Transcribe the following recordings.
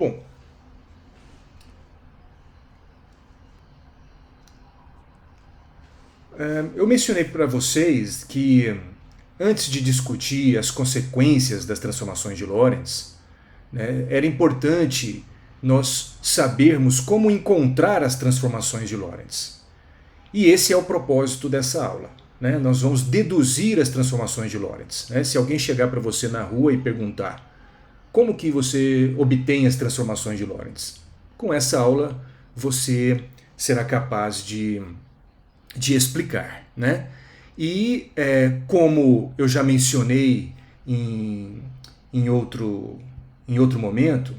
Bom, eu mencionei para vocês que antes de discutir as consequências das transformações de Lorentz, né, era importante nós sabermos como encontrar as transformações de Lorentz. E esse é o propósito dessa aula. Né? Nós vamos deduzir as transformações de Lorentz. Né? Se alguém chegar para você na rua e perguntar como que você obtém as transformações de Lorentz, com essa aula você será capaz de explicar. Né? E como eu já mencionei em outro momento,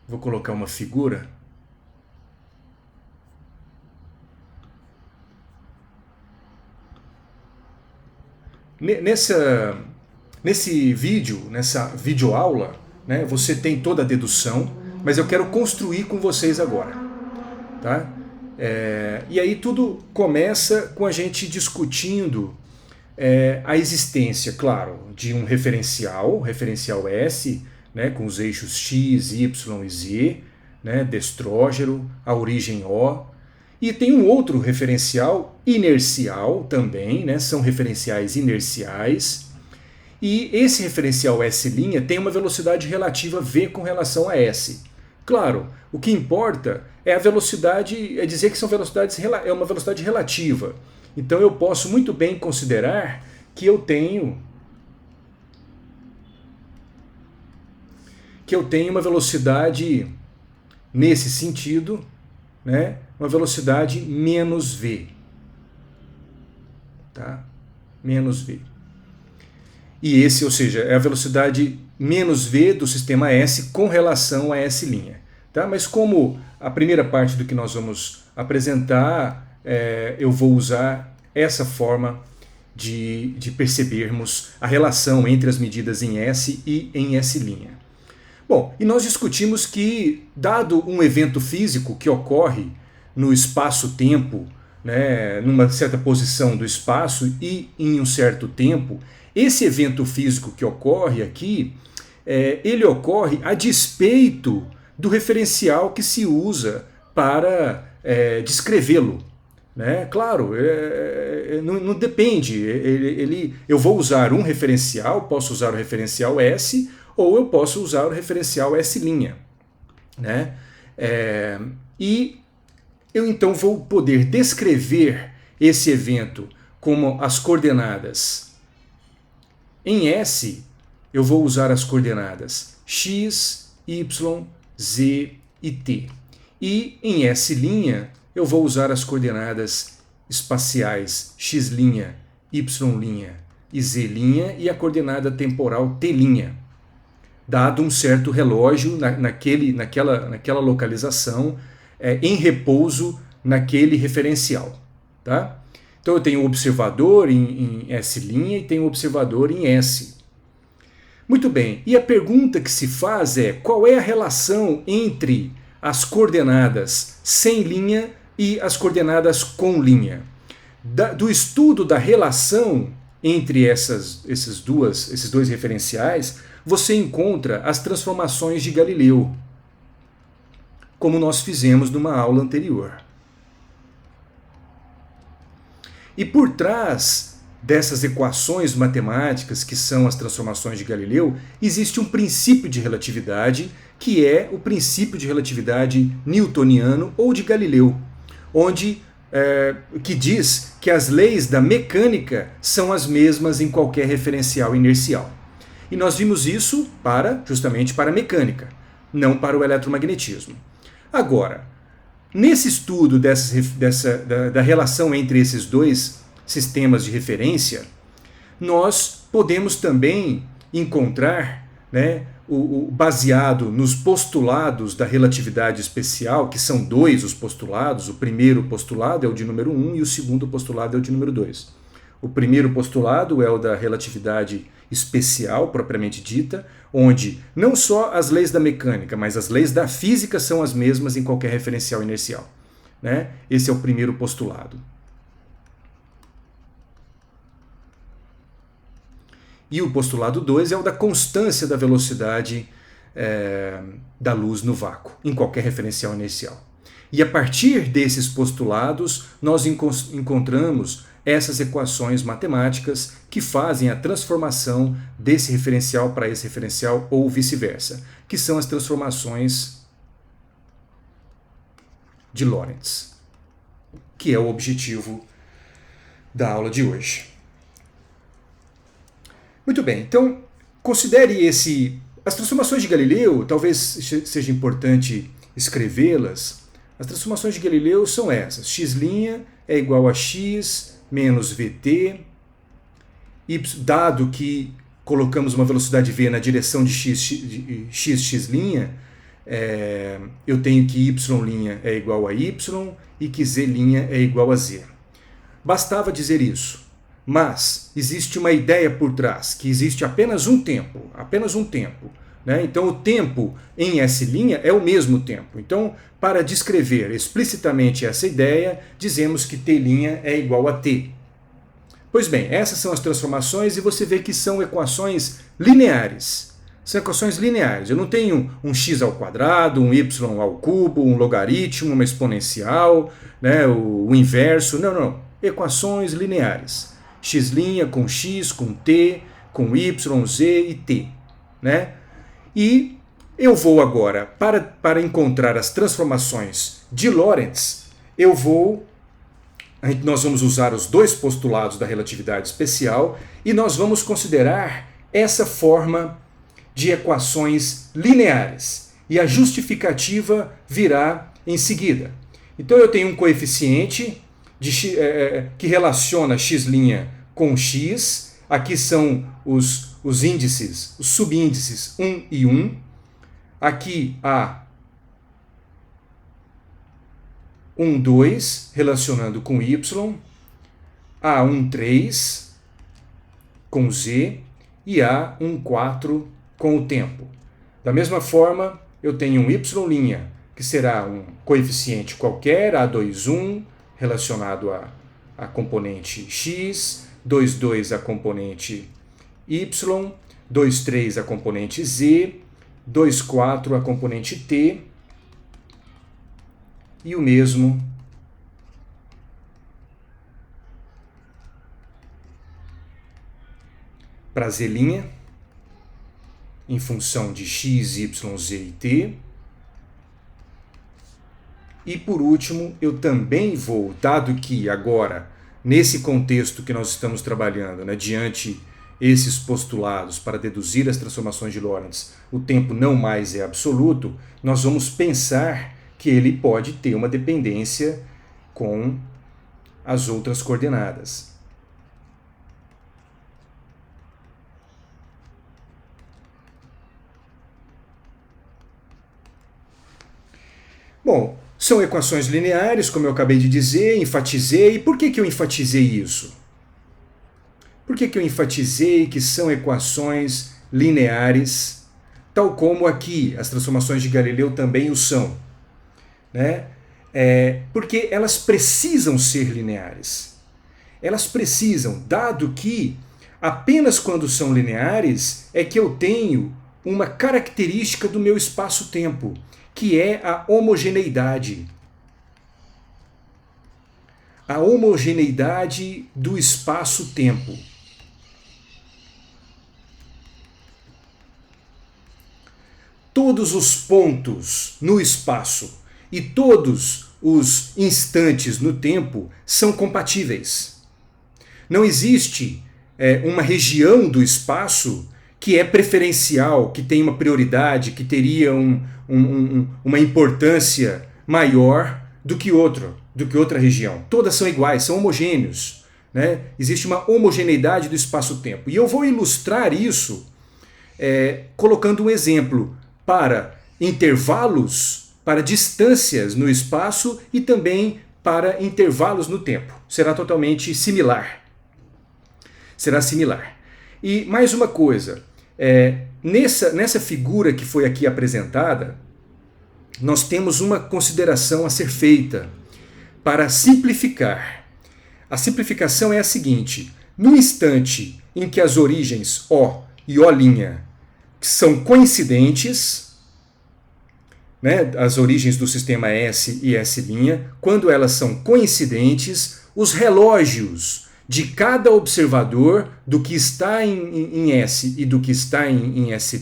vou colocar uma figura. Nesse vídeo, nessa videoaula, né, você tem toda a dedução, mas eu quero construir com vocês agora. Tá? E aí tudo começa com a gente discutindo a existência, claro, de um referencial S, né, com os eixos X, Y e Z, né, destrógeno, a origem O. E tem um outro referencial inercial também, né, são referenciais inerciais. E esse referencial S' tem uma velocidade relativa V com relação a S. Claro, o que importa é a velocidade, é dizer que é uma velocidade relativa. Então eu posso muito bem considerar que eu tenho uma velocidade nesse sentido, né, uma velocidade menos V. Tá? Menos V. E esse, ou seja, é a velocidade menos V do sistema S com relação a S'. Tá? Mas como a primeira parte do que nós vamos apresentar, eu vou usar essa forma de percebermos a relação entre as medidas em S e em S'. Bom, e nós discutimos que, dado um evento físico que ocorre no espaço-tempo, né, numa certa posição do espaço e em um certo tempo, esse evento físico que ocorre aqui, ele ocorre a despeito do referencial que se usa para descrevê-lo. Né? Claro, não depende. Eu vou usar um referencial, posso usar o referencial S, ou eu posso usar o referencial S'. Né? E eu então vou poder descrever esse evento como as coordenadas. Em S, eu vou usar as coordenadas x, y, z e t. E em S', eu vou usar as coordenadas espaciais x', y' e z' e a coordenada temporal t', dado um certo relógio naquela localização, em repouso naquele referencial. Tá? Então eu tenho um observador em S' e tenho um observador em S. Muito bem, e a pergunta que se faz é: qual é a relação entre as coordenadas sem linha e as coordenadas com linha? Do estudo da relação entre esses dois referenciais, você encontra as transformações de Galileu, como nós fizemos numa aula anterior. E por trás dessas equações matemáticas, que são as transformações de Galileu, existe um princípio de relatividade, que é o princípio de relatividade newtoniano ou de Galileu, que diz que as leis da mecânica são as mesmas em qualquer referencial inercial. E nós vimos isso justamente para a mecânica, não para o eletromagnetismo. Agora, nesse estudo da relação entre esses dois sistemas de referência, nós podemos também encontrar, né, baseado nos postulados da relatividade especial, que são dois os postulados. O primeiro postulado é o de número 1 e o segundo postulado é o de número 2. O primeiro postulado é o da relatividade especial, propriamente dita, onde não só as leis da mecânica, mas as leis da física são as mesmas em qualquer referencial inercial. Né? Esse é o primeiro postulado. E o postulado 2 é o da constância da velocidade da luz no vácuo, em qualquer referencial inicial. E a partir desses postulados, nós encontramos essas equações matemáticas que fazem a transformação desse referencial para esse referencial ou vice-versa, que são as transformações de Lorentz, que é o objetivo da aula de hoje. Muito bem, então considere as transformações de Galileu, talvez seja importante escrevê-las. As transformações de Galileu são essas: x' é igual a x menos vt, dado que colocamos uma velocidade v na direção de x', eu tenho que y' é igual a y e que z' é igual a z. Bastava dizer isso, mas existe uma ideia por trás, que existe apenas um tempo, né? Então o tempo em S' é o mesmo tempo. Então, para descrever explicitamente essa ideia, dizemos que t' é igual a t. Pois bem, essas são as transformações e você vê que são equações lineares. São equações lineares. Eu não tenho um x ao quadrado, um y ao cubo, um logaritmo, uma exponencial, né, o inverso. Não. Equações lineares. X' com x, com t, com y, z e t. Né? E eu vou agora, para encontrar as transformações de Lorentz, nós vamos usar os dois postulados da relatividade especial e nós vamos considerar essa forma de equações lineares. E a justificativa virá em seguida. Então eu tenho um coeficiente que relaciona x' com x. Aqui são os índices, os subíndices 1 e 1. Aqui há 1, 2 relacionando com y, há 1, 3 com z e há 1, 4 com o tempo. Da mesma forma, eu tenho um y' que será um coeficiente qualquer, A2, 1, relacionado à componente x, 2, 2 a componente y, 2, 3 a componente z, 2, 4 a componente t, e o mesmo para z', em função de x, y, z e t. E por último, eu também vou, dado que agora, nesse contexto que nós estamos trabalhando, né, diante esses postulados para deduzir as transformações de Lorentz, o tempo não mais é absoluto, nós vamos pensar que ele pode ter uma dependência com as outras coordenadas. Bom, são equações lineares, como eu acabei de dizer, enfatizei. E por que eu enfatizei isso? Por que eu enfatizei que são equações lineares, tal como aqui as transformações de Galileu também o são? Né? Porque elas precisam ser lineares. Elas precisam, dado que apenas quando são lineares é que eu tenho uma característica do meu espaço-tempo, que é a homogeneidade. A homogeneidade do espaço-tempo. Todos os pontos no espaço e todos os instantes no tempo são compatíveis. Não existe uma região do espaço que é preferencial, que tem uma prioridade, que teria uma importância maior do que outra região. Todas são iguais, são homogêneos. Né? Existe uma homogeneidade do espaço-tempo. E eu vou ilustrar isso colocando um exemplo para intervalos, para distâncias no espaço e também para intervalos no tempo. Será totalmente similar. Será similar. E mais uma coisa, nessa figura que foi aqui apresentada, nós temos uma consideração a ser feita para simplificar. A simplificação é a seguinte: No instante em que as origens O e O' são coincidentes, né, as origens do sistema S e S', quando elas são coincidentes, os relógios de cada observador do que está em S e do que está em S',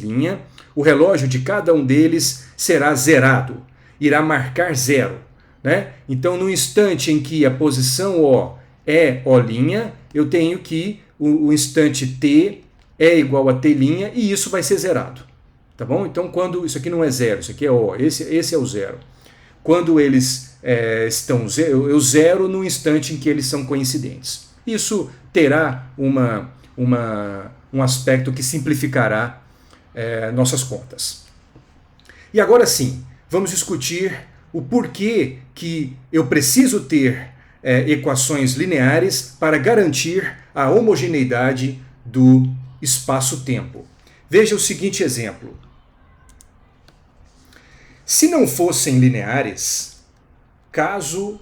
o relógio de cada um deles será zerado, irá marcar zero. Né? Então, no instante em que a posição O é O', eu tenho que o instante T é igual a T' e isso vai ser zerado. Tá bom? Então, quando isso aqui não é zero, isso aqui é O, esse é o zero. Quando eles estão zero, eu zero no instante em que eles são coincidentes. Isso terá um aspecto que simplificará nossas contas. E agora sim, vamos discutir o porquê que eu preciso ter equações lineares para garantir a homogeneidade do espaço-tempo. Veja o seguinte exemplo. Se não fossem lineares, caso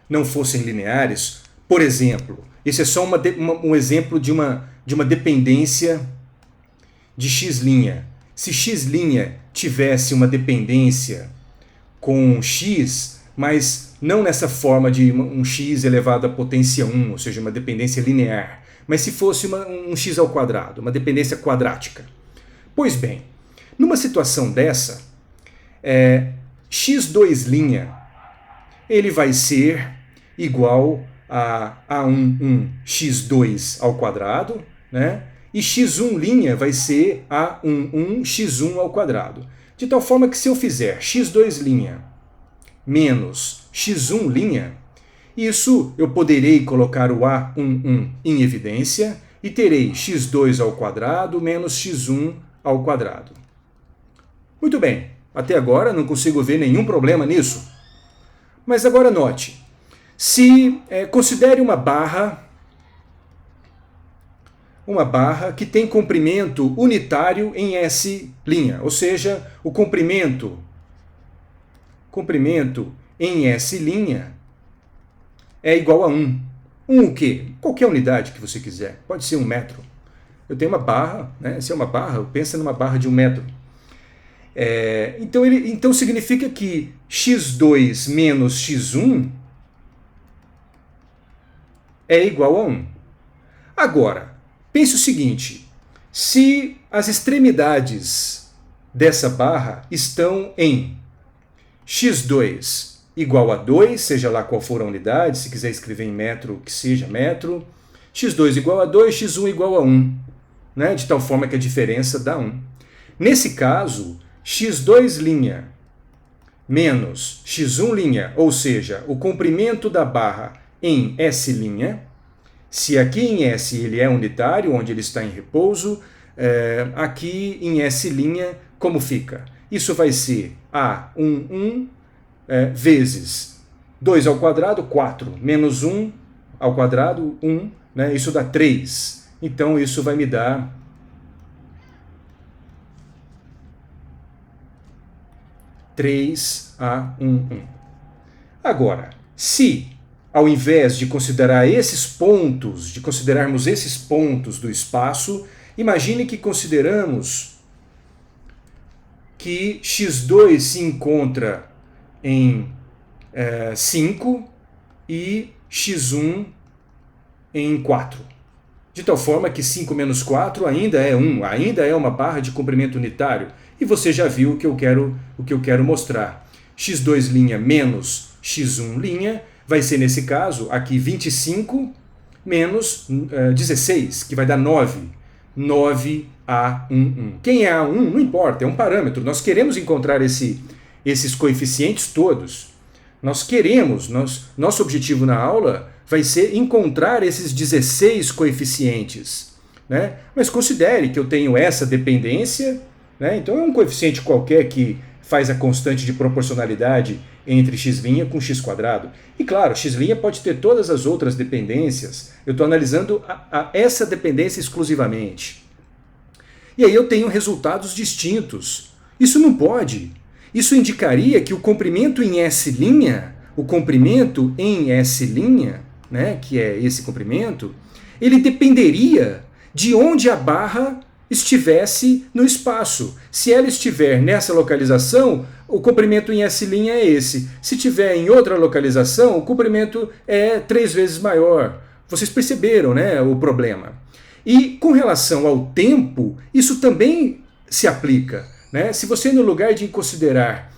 não fossem lineares, por exemplo, esse é só um exemplo de uma dependência de x'. Se x' tivesse uma dependência com x, mas não nessa forma de um x elevado à potência 1, ou seja, uma dependência linear, mas se fosse um x ao quadrado, uma dependência quadrática. Pois bem, numa situação dessa, x2' ele vai ser igual a A11 x2 ao quadrado, né? E x1' vai ser A11 x1 ao quadrado. De tal forma que se eu fizer x2' menos x1', isso eu poderei colocar o A11 em evidência e terei x2 ao quadrado menos x1 ao quadrado. Muito bem, até agora não consigo ver nenhum problema nisso. Mas agora note, se considere uma barra que tem comprimento unitário em S', ou seja, o comprimento em S' é igual a 1. 1 o quê? Qualquer unidade que você quiser. Pode ser 1 metro. Eu tenho uma barra, né? Se é uma barra, pensa numa barra de 1 metro. Então significa que x2 menos x1 é igual a 1. Agora, pense o seguinte, se as extremidades dessa barra estão em x2 igual a 2, seja lá qual for a unidade, se quiser escrever em metro, que seja metro, x2 igual a 2, x1 igual a 1, né? De tal forma que a diferença dá 1. Nesse caso, x2' menos x1', ou seja, o comprimento da barra em S', se aqui em S ele é unitário, onde ele está em repouso, aqui em S', como fica? Isso vai ser A11 vezes 2 ao quadrado, 4, menos 1 ao quadrado, 1, né? Isso dá 3. Então isso vai me dar 3A11. Agora, se ao invés de considerarmos esses pontos do espaço, imagine que consideramos que x2 se encontra em 5 e x1 em 4. De tal forma que 5 menos 4 ainda é 1, ainda é uma barra de comprimento unitário. E você já viu o que eu quero mostrar. x2' menos x1' vai ser, nesse caso, aqui 25 menos 16, que vai dar 9. 9A11. Quem é A1 não importa, é um parâmetro. Nós queremos encontrar esses coeficientes todos. Nosso objetivo na aula vai ser encontrar esses 16 coeficientes. Né? Mas considere que eu tenho essa dependência, né? Então é um coeficiente qualquer que faz a constante de proporcionalidade entre x' com x². E claro, x' pode ter todas as outras dependências. Eu estou analisando essa dependência exclusivamente. E aí eu tenho resultados distintos. Isso não pode. Isso indicaria que o comprimento em S', né, que é esse comprimento, ele dependeria de onde a barra estivesse no espaço. Se ela estiver nessa localização, o comprimento em S' é esse. Se estiver em outra localização, o comprimento é 3 vezes maior. Vocês perceberam, né, o problema. E com relação ao tempo, isso também se aplica, né? Se você, no lugar de considerar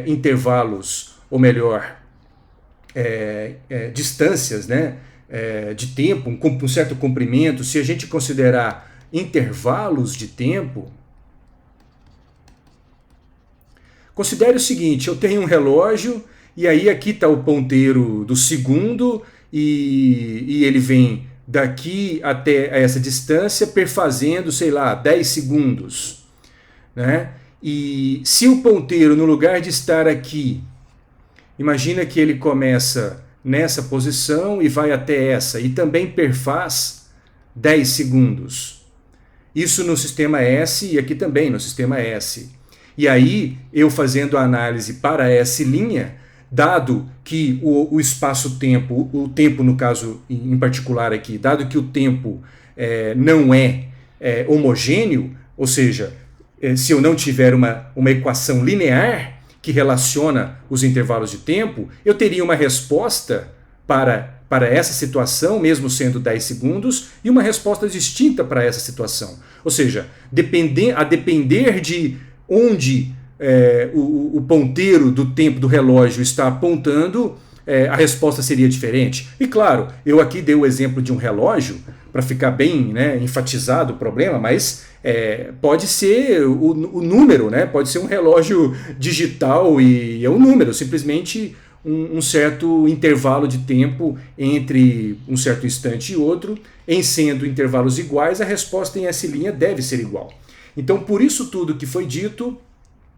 intervalos, ou melhor, distâncias, né, de tempo, um certo comprimento, se a gente considerar intervalos de tempo, considere o seguinte: eu tenho um relógio e aí aqui está o ponteiro do segundo e ele vem daqui até essa distância perfazendo, sei lá, 10 segundos, né? E se o ponteiro, no lugar de estar aqui, imagina que ele começa nessa posição e vai até essa, e também perfaz 10 segundos. Isso no sistema S e aqui também no sistema S. E aí, eu fazendo a análise para S', dado que o espaço-tempo, o tempo no caso em particular aqui, dado que o tempo não é homogêneo, ou seja, se eu não tiver uma equação linear que relaciona os intervalos de tempo, eu teria uma resposta para essa situação, mesmo sendo 10 segundos, e uma resposta distinta para essa situação. Ou seja, a depender de onde o ponteiro do tempo do relógio está apontando, a resposta seria diferente. E claro, eu aqui dei o exemplo de um relógio, para ficar bem, né, enfatizado o problema, mas pode ser o número, né, pode ser um relógio digital e é um número, simplesmente um certo intervalo de tempo entre um certo instante e outro. Em sendo intervalos iguais, a resposta em S' deve ser igual. Então, por isso tudo que foi dito,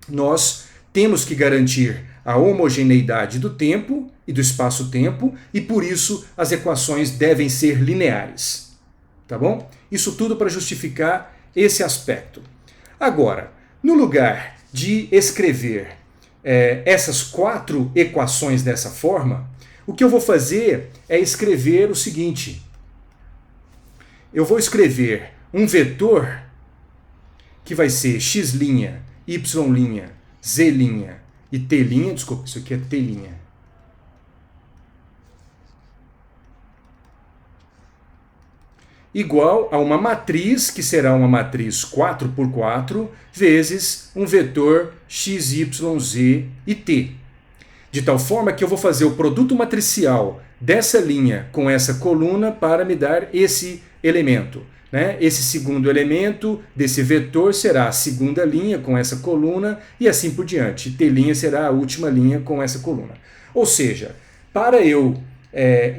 nós temos que garantir a homogeneidade do tempo e do espaço-tempo, e por isso as equações devem ser lineares. Tá bom? Isso tudo para justificar esse aspecto. Agora, no lugar de escrever essas 4 equações dessa forma, o que eu vou fazer é escrever o seguinte. Eu vou escrever um vetor que vai ser x', y', z' e t', desculpa, isso aqui é t', igual a uma matriz, que será uma matriz 4×4, vezes um vetor x, y, z e t. De tal forma que eu vou fazer o produto matricial dessa linha com essa coluna para me dar esse elemento, né? Esse segundo elemento desse vetor será a segunda linha com essa coluna e assim por diante. T' será a última linha com essa coluna. Ou seja, para eu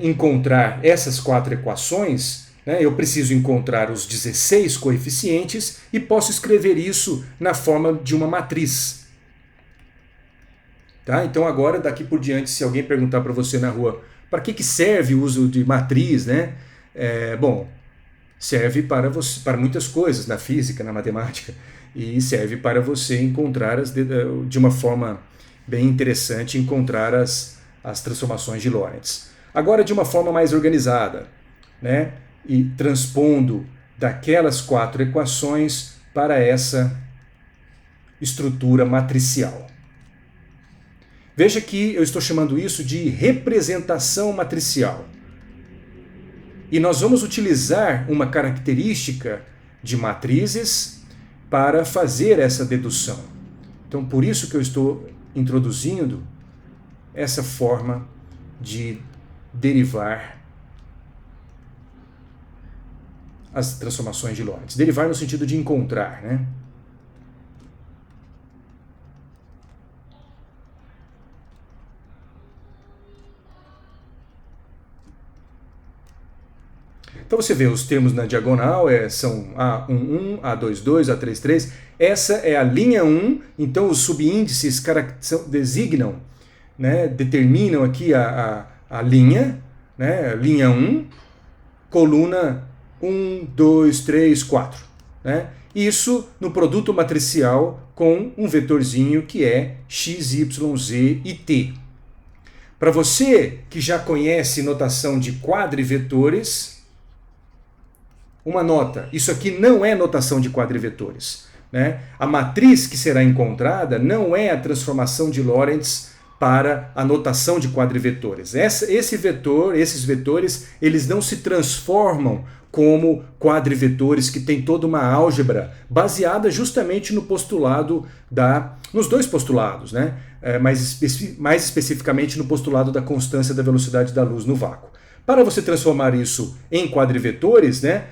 encontrar essas 4 equações, né, eu preciso encontrar os 16 coeficientes e posso escrever isso na forma de uma matriz. Tá? Então agora, daqui por diante, se alguém perguntar para você na rua para que serve o uso de matriz, né? Bom, serve para muitas coisas na física, na matemática, e serve para você encontrar de uma forma bem interessante, encontrar as transformações de Lorentz. Agora de uma forma mais organizada, né? E transpondo daquelas 4 equações para essa estrutura matricial. Veja que eu estou chamando isso de representação matricial. E nós vamos utilizar uma característica de matrizes para fazer essa dedução. Então, por isso que eu estou introduzindo essa forma de derivar as transformações de Lorentz. Derivar no sentido de encontrar, né? Então você vê os termos na diagonal, são A11, A22, A33. Essa é a linha 1, então os subíndices designam, né, determinam aqui a linha, né, linha 1, coluna 1, 2, 3, 4. Né? Isso no produto matricial com um vetorzinho que é x, y, z e t. Para você que já conhece notação de quadrivetores, uma nota, isso aqui não é notação de quadrivetores, né? A matriz que será encontrada não é a transformação de Lorentz para a notação de quadrivetores. Esses vetores, eles não se transformam como quadrivetores que tem toda uma álgebra baseada justamente no postulado nos dois postulados, né? Mais especificamente no postulado da constância da velocidade da luz no vácuo. Para você transformar isso em quadrivetores, né,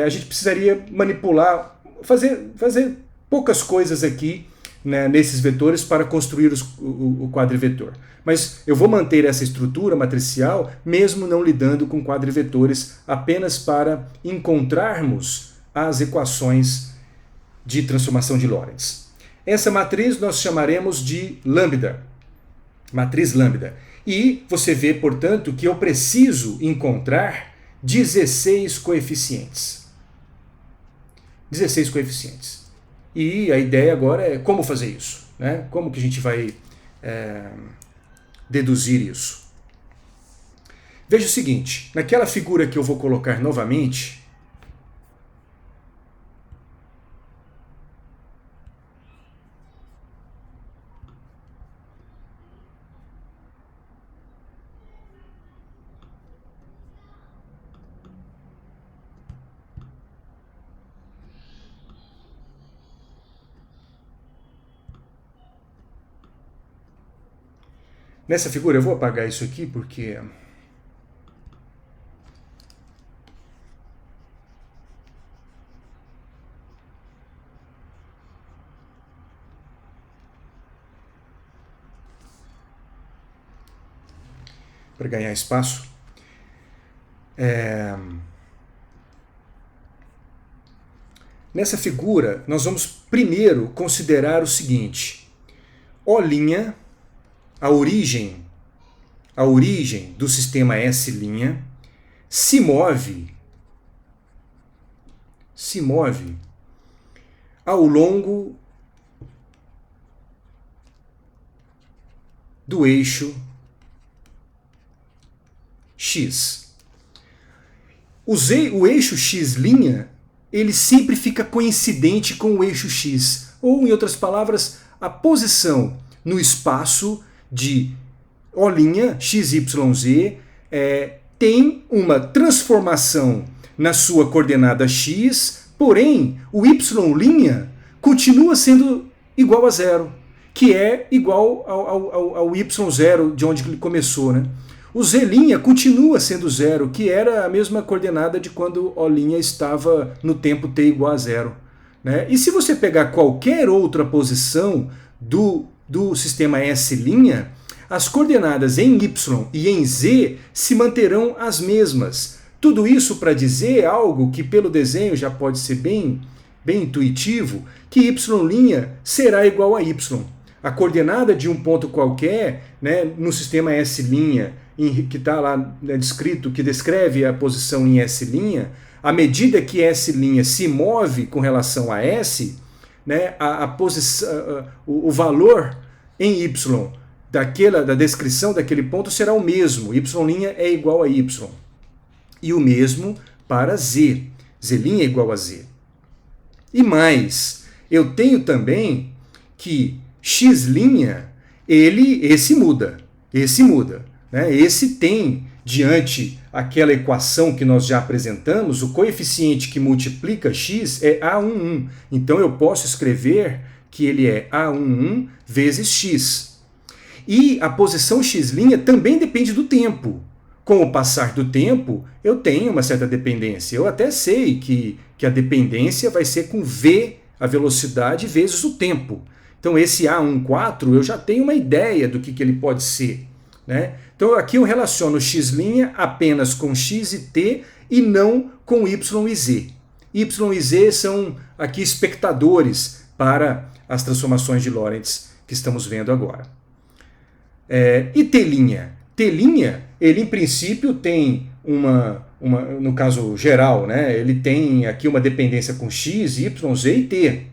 a gente precisaria manipular, fazer poucas coisas aqui, né, nesses vetores para construir o quadrivetor. Mas eu vou manter essa estrutura matricial mesmo não lidando com quadrivetores, apenas para encontrarmos as equações de transformação de Lorentz. Essa matriz nós chamaremos de lambda, matriz lambda. E você vê, portanto, que eu preciso encontrar 16 coeficientes. 16 coeficientes. E a ideia agora é como fazer isso, né? Como que a gente vai deduzir isso? Veja o seguinte, naquela figura que eu vou colocar novamente, nessa figura, eu vou apagar isso aqui porque para ganhar espaço. Nessa figura, nós vamos primeiro considerar o seguinte: O', a origem do sistema S' se move ao longo do eixo X. O eixo X', ele sempre fica coincidente com o eixo X, ou, em outras palavras, a posição no espaço de O', x, y, z, tem uma transformação na sua coordenada x, porém o y' continua sendo igual a zero, que é igual ao y0 de onde ele começou, né? O z' continua sendo zero, que era a mesma coordenada de quando O' estava no tempo t igual a zero, né? E se você pegar qualquer outra posição do sistema S', as coordenadas em y e em z se manterão as mesmas. Tudo isso para dizer algo que pelo desenho já pode ser bem intuitivo, que y' será igual a y. A coordenada de um ponto qualquer, né, no sistema S', que está lá, né, descrito, que descreve a posição em S', à medida que S' se move com relação a S, né, o valor em y da descrição daquele ponto será o mesmo. Y' é igual a y. E o mesmo para z. Z' é igual a z. E mais, eu tenho também que x', esse muda. Né? Esse tem, diante aquela equação que nós já apresentamos, o coeficiente que multiplica x é A11. Então eu posso escrever que ele é A11 vezes x. E a posição x' também depende do tempo. Com o passar do tempo, eu tenho uma certa dependência. Eu até sei que a dependência vai ser com v, a velocidade, vezes o tempo. Então esse A14 eu já tenho uma ideia do que ele pode ser, né? Então aqui eu relaciono x' apenas com x e t e não com y e z. Y e z são aqui espectadores para as transformações de Lorentz que estamos vendo agora. E t'? T', ele em princípio tem no caso geral, né, ele tem aqui uma dependência com x, y, z e t.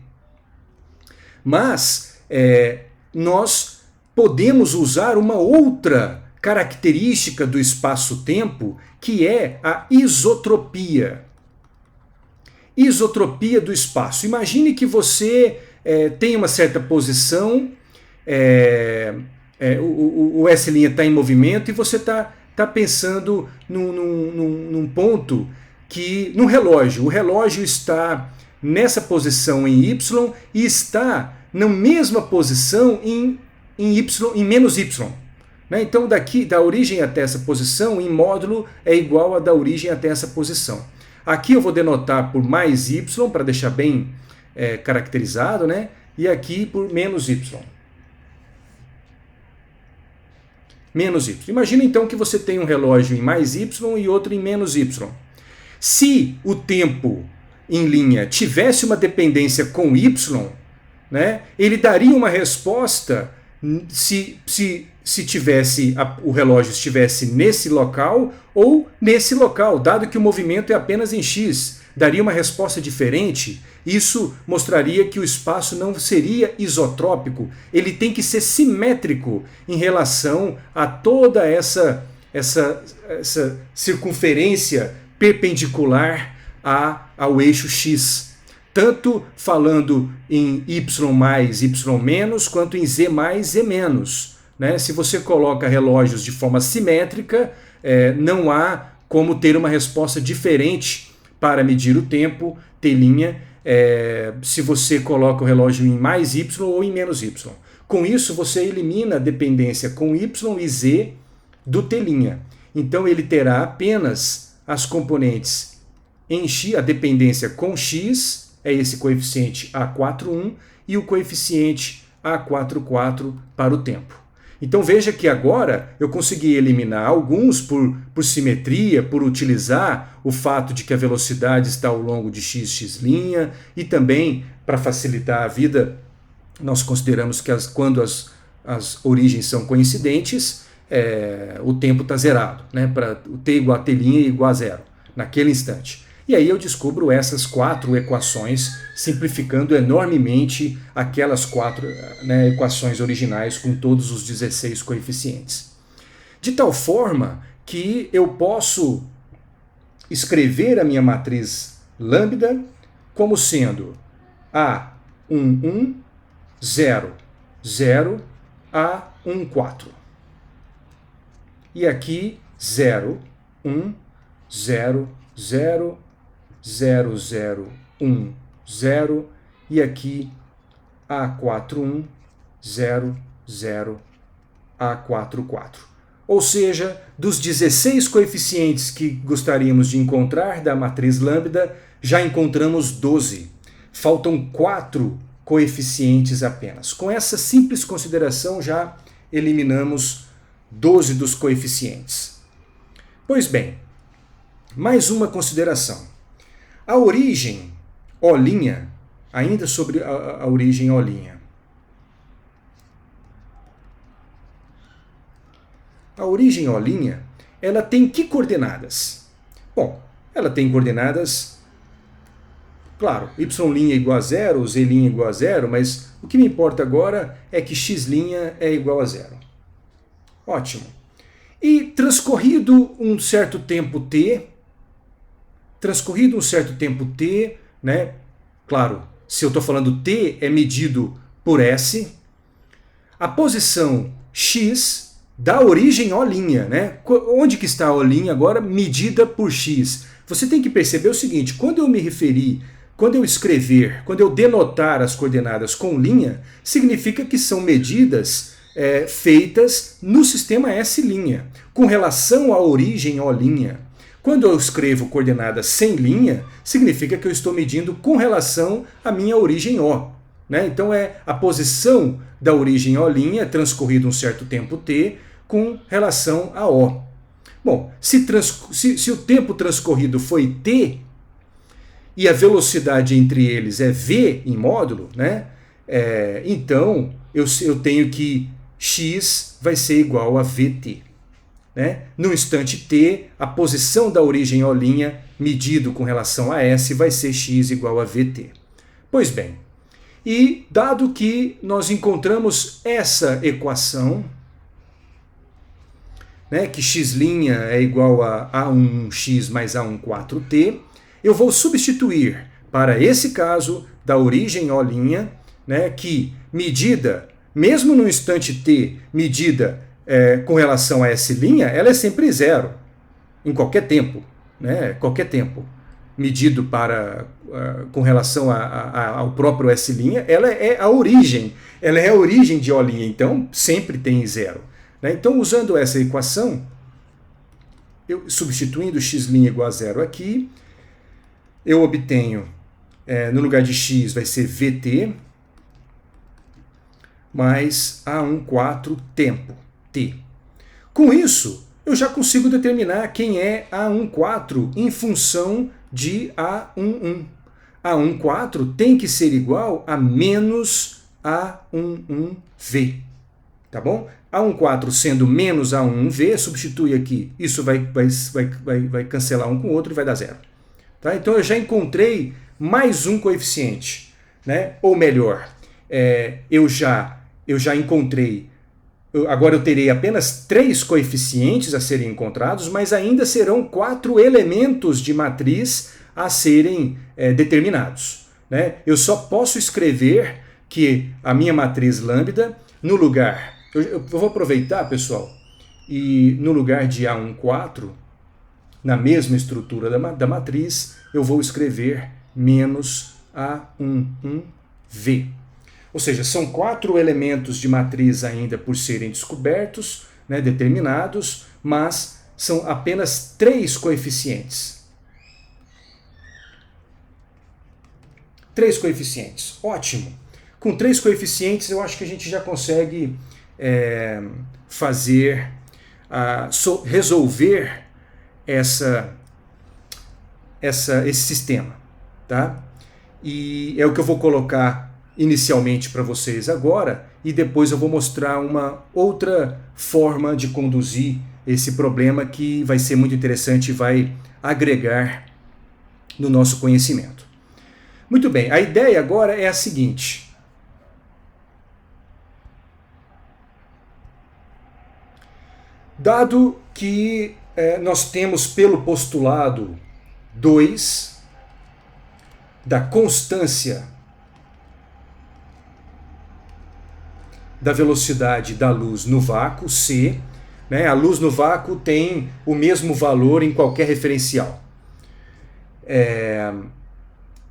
Mas nós podemos usar uma outra característica do espaço-tempo, que é a isotropia. Isotropia do espaço. Imagine que você tem uma certa posição, o S' está em movimento e você está pensando num ponto que, no relógio, o relógio está nessa posição em y e está na mesma posição em menos y. Né? Então, daqui, da origem até essa posição, em módulo, é igual a da origem até essa posição. Aqui eu vou denotar por mais y, para deixar bem caracterizado, né? E aqui por menos y. Menos y. Imagina então que você tem um relógio em mais y e outro em menos y. Se o tempo em linha tivesse uma dependência com y, né, ele daria uma resposta se o relógio estivesse nesse local ou nesse local, dado que o movimento é apenas em x, daria uma resposta diferente. Isso mostraria que o espaço não seria isotrópico, ele tem que ser simétrico em relação a toda essa circunferência perpendicular ao eixo x. Tanto falando em y mais, y menos, quanto em z mais, z menos. Né? Se você coloca relógios de forma simétrica, não há como ter uma resposta diferente para medir o tempo, t', se você coloca o relógio em mais y ou em menos y. Com isso, você elimina a dependência com y e z do t'. Então, ele terá apenas as componentes em x, a dependência com x, é esse coeficiente A41, e o coeficiente A44 para o tempo. Então veja que agora eu consegui eliminar alguns por simetria, por utilizar o fato de que a velocidade está ao longo de x' e também, para facilitar a vida, nós consideramos que quando as origens são coincidentes, o tempo está zerado, né? Para o t igual a t' igual a zero, naquele instante. E aí eu descubro essas 4 equações, simplificando enormemente aquelas 4 equações originais com todos os 16 coeficientes. De tal forma que eu posso escrever a minha matriz lambda como sendo A11, 0, 0, A14. E aqui 0, 1, 0, 0, 0, 0, 1, 0, e aqui A41, 0, 0, A44. Ou seja, dos 16 coeficientes que gostaríamos de encontrar da matriz lambda, já encontramos 12. Faltam 4 coeficientes apenas. Com essa simples consideração, já eliminamos 12 dos coeficientes. Pois bem, mais uma consideração. A origem O', ainda sobre a origem O'. A origem O', ela tem que coordenadas? Bom, ela tem coordenadas, claro, y' igual a 0, z' igual a 0, mas o que me importa agora é que x' é igual a 0. Ótimo. E transcorrido um certo tempo t, né? Claro, se eu estou falando t é medido por s, a posição x da origem O', né? Onde que está a O' agora? Medida por x. Você tem que perceber o seguinte, quando eu escrever, quando eu denotar as coordenadas com linha, significa que são medidas feitas no sistema S', com relação à origem O'. Quando eu escrevo coordenadas sem linha, significa que eu estou medindo com relação à minha origem O. Né? Então é a posição da origem O' transcorrido um certo tempo t com relação a O. Bom, se o tempo transcorrido foi t e a velocidade entre eles é v em módulo, né? Então eu tenho que x vai ser igual a vt. né? No instante t, a posição da origem O' medido com relação a S vai ser x igual a vt. Pois bem, e dado que nós encontramos essa equação, né, que x' é igual a A11x mais A14t, eu vou substituir para esse caso da origem O', né, que medida, mesmo no instante t, medida com relação a S', ela é sempre zero, em qualquer tempo, né, qualquer tempo. Medido com relação ao próprio S', ela é a origem de O', então sempre tem zero. Né? Então, usando essa equação, substituindo x' igual a zero aqui, eu obtenho, no lugar de x vai ser vt, mais A14 tempo, t. Com isso, eu já consigo determinar quem é A14 em função de A11. A14 tem que ser igual a menos A11v, tá bom? A14 sendo menos A11v, substitui aqui, isso vai cancelar um com o outro e vai dar zero. Tá? Então eu já encontrei mais um coeficiente, né? Ou melhor, eu já encontrei, agora eu terei apenas 3 coeficientes a serem encontrados, mas ainda serão 4 elementos de matriz a serem determinados. Né? Eu só posso escrever que a minha matriz lambda, no lugar, eu vou aproveitar, pessoal, e no lugar de A14, na mesma estrutura da matriz, eu vou escrever menos A11v. Ou seja, são 4 elementos de matriz ainda por serem descobertos, né, determinados, mas são apenas 3 coeficientes. 3 coeficientes, ótimo. Com 3 coeficientes eu acho que a gente já consegue resolver esse sistema. Tá? E é o que eu vou colocar inicialmente para vocês agora, e depois eu vou mostrar uma outra forma de conduzir esse problema que vai ser muito interessante e vai agregar no nosso conhecimento. Muito bem, a ideia agora é a seguinte. Dado que nós temos pelo postulado 2 da constância da velocidade da luz no vácuo, c, né? A luz no vácuo tem o mesmo valor em qualquer referencial.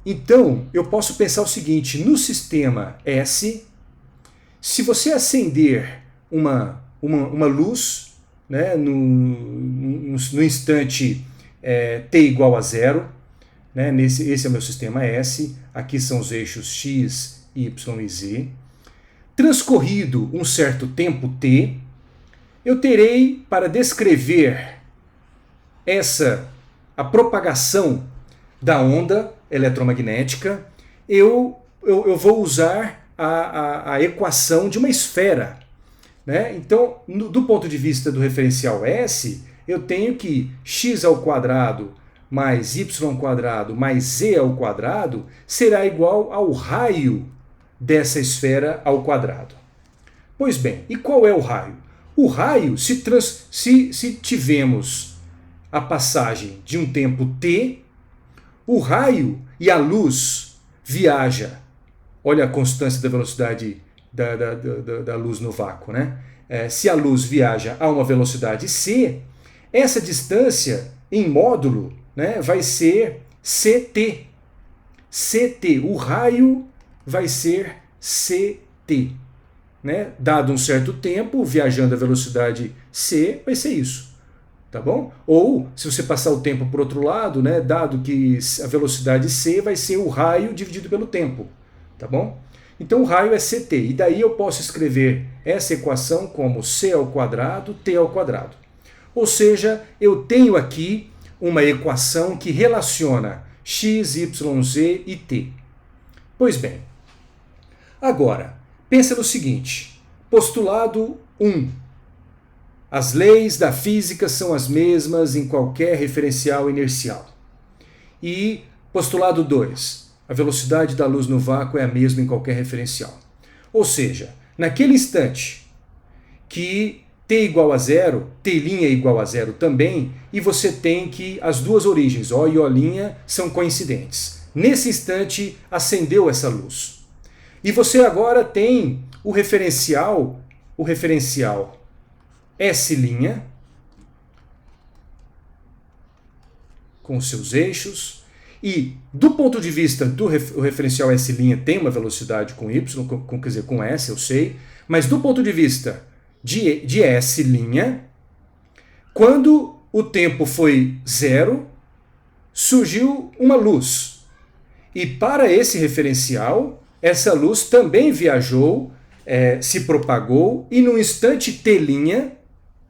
Então, eu posso pensar o seguinte, no sistema S, se você acender uma luz, né, no instante t igual a zero, né, esse é o meu sistema S, aqui são os eixos x, y e z. Transcorrido um certo tempo t, eu terei, para descrever a propagação da onda eletromagnética, eu vou usar a equação de uma esfera. Né? Então, do ponto de vista do referencial S, eu tenho que x ao quadrado mais y ao quadrado mais z ao quadrado será igual ao raio dessa esfera ao quadrado. Pois bem, e qual é o raio? O raio, se tivermos a passagem de um tempo t, o raio e a luz viaja. Olha a constância da velocidade da luz no vácuo, né? Se a luz viaja a uma velocidade c, essa distância em módulo, né, vai ser ct. ct, o raio vai ser ct. Né? Dado um certo tempo, viajando a velocidade c, vai ser isso. Tá bom? Ou, se você passar o tempo para o outro lado, né, dado que a velocidade c vai ser o raio dividido pelo tempo. Tá bom? Então o raio é ct, e daí eu posso escrever essa equação como c ao quadrado, t ao quadrado. Ou seja, eu tenho aqui uma equação que relaciona x, y, z e t. Pois bem, agora, pensa no seguinte, postulado 1. as leis da física são as mesmas em qualquer referencial inercial. E postulado 2, a velocidade da luz no vácuo é a mesma em qualquer referencial. Ou seja, naquele instante que t igual a zero, t' é igual a zero também, e você tem que as duas origens, O e O', são coincidentes. Nesse instante, acendeu essa luz. E você agora tem o referencial S', com seus eixos, e do ponto de vista do referencial S' tem uma velocidade com Y, quer dizer, com S, eu sei, mas do ponto de vista de S', quando o tempo foi zero, surgiu uma luz. E para esse referencial, essa luz também viajou, se propagou, e num instante T',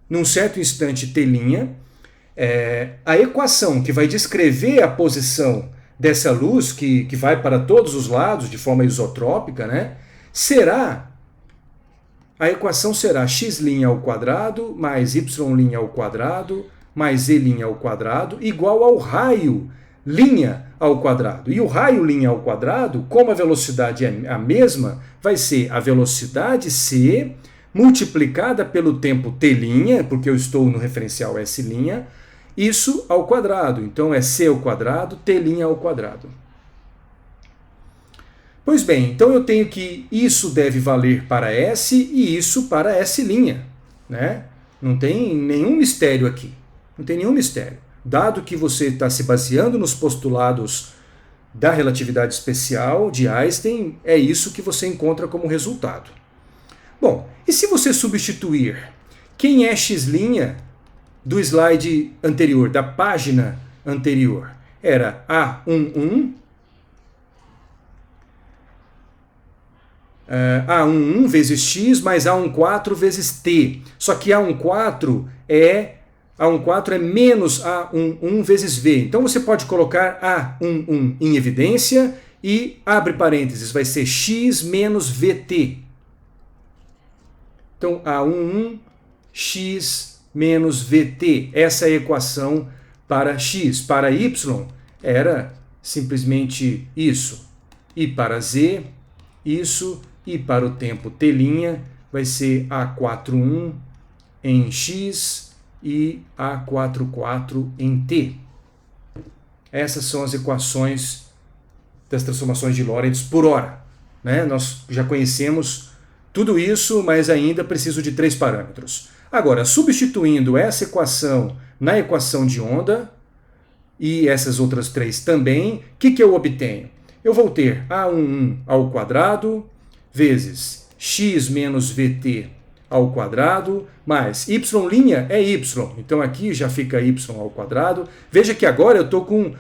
num certo instante T', a equação que vai descrever a posição dessa luz, que vai para todos os lados de forma isotrópica, né, a equação será x' ao quadrado mais y' ao quadrado mais e' ao quadrado igual ao raio linha ao quadrado. E o raio linha ao quadrado, como a velocidade é a mesma, vai ser a velocidade c multiplicada pelo tempo t', porque eu estou no referencial S', isso ao quadrado. Então é c ao quadrado, t' ao quadrado. Pois bem, então eu tenho que isso deve valer para S e isso para S', né? Não tem nenhum mistério aqui. Não tem nenhum mistério. Dado que você está se baseando nos postulados da relatividade especial de Einstein, é isso que você encontra como resultado. Bom, e se você substituir quem é x' do slide anterior, da página anterior? Era A11, A11 vezes x mais A14 vezes t. Só que A14 é menos A11 vezes v. Então você pode colocar A11 em evidência e abre parênteses, vai ser x menos vt. Então A11 x menos vt. Essa é a equação para x. Para y era simplesmente isso. E para z, isso. E para o tempo t' vai ser A41 em x e A44 em t. Essas são as equações das transformações de Lorentz por hora, né? Nós já conhecemos tudo isso, mas ainda preciso de 3 parâmetros. Agora, substituindo essa equação na equação de onda e essas outras 3 também, o que eu obtenho? Eu vou ter A11 ao quadrado vezes x menos vt ao quadrado, mais y' é y, então aqui já fica y ao quadrado. Veja que agora eu estou com,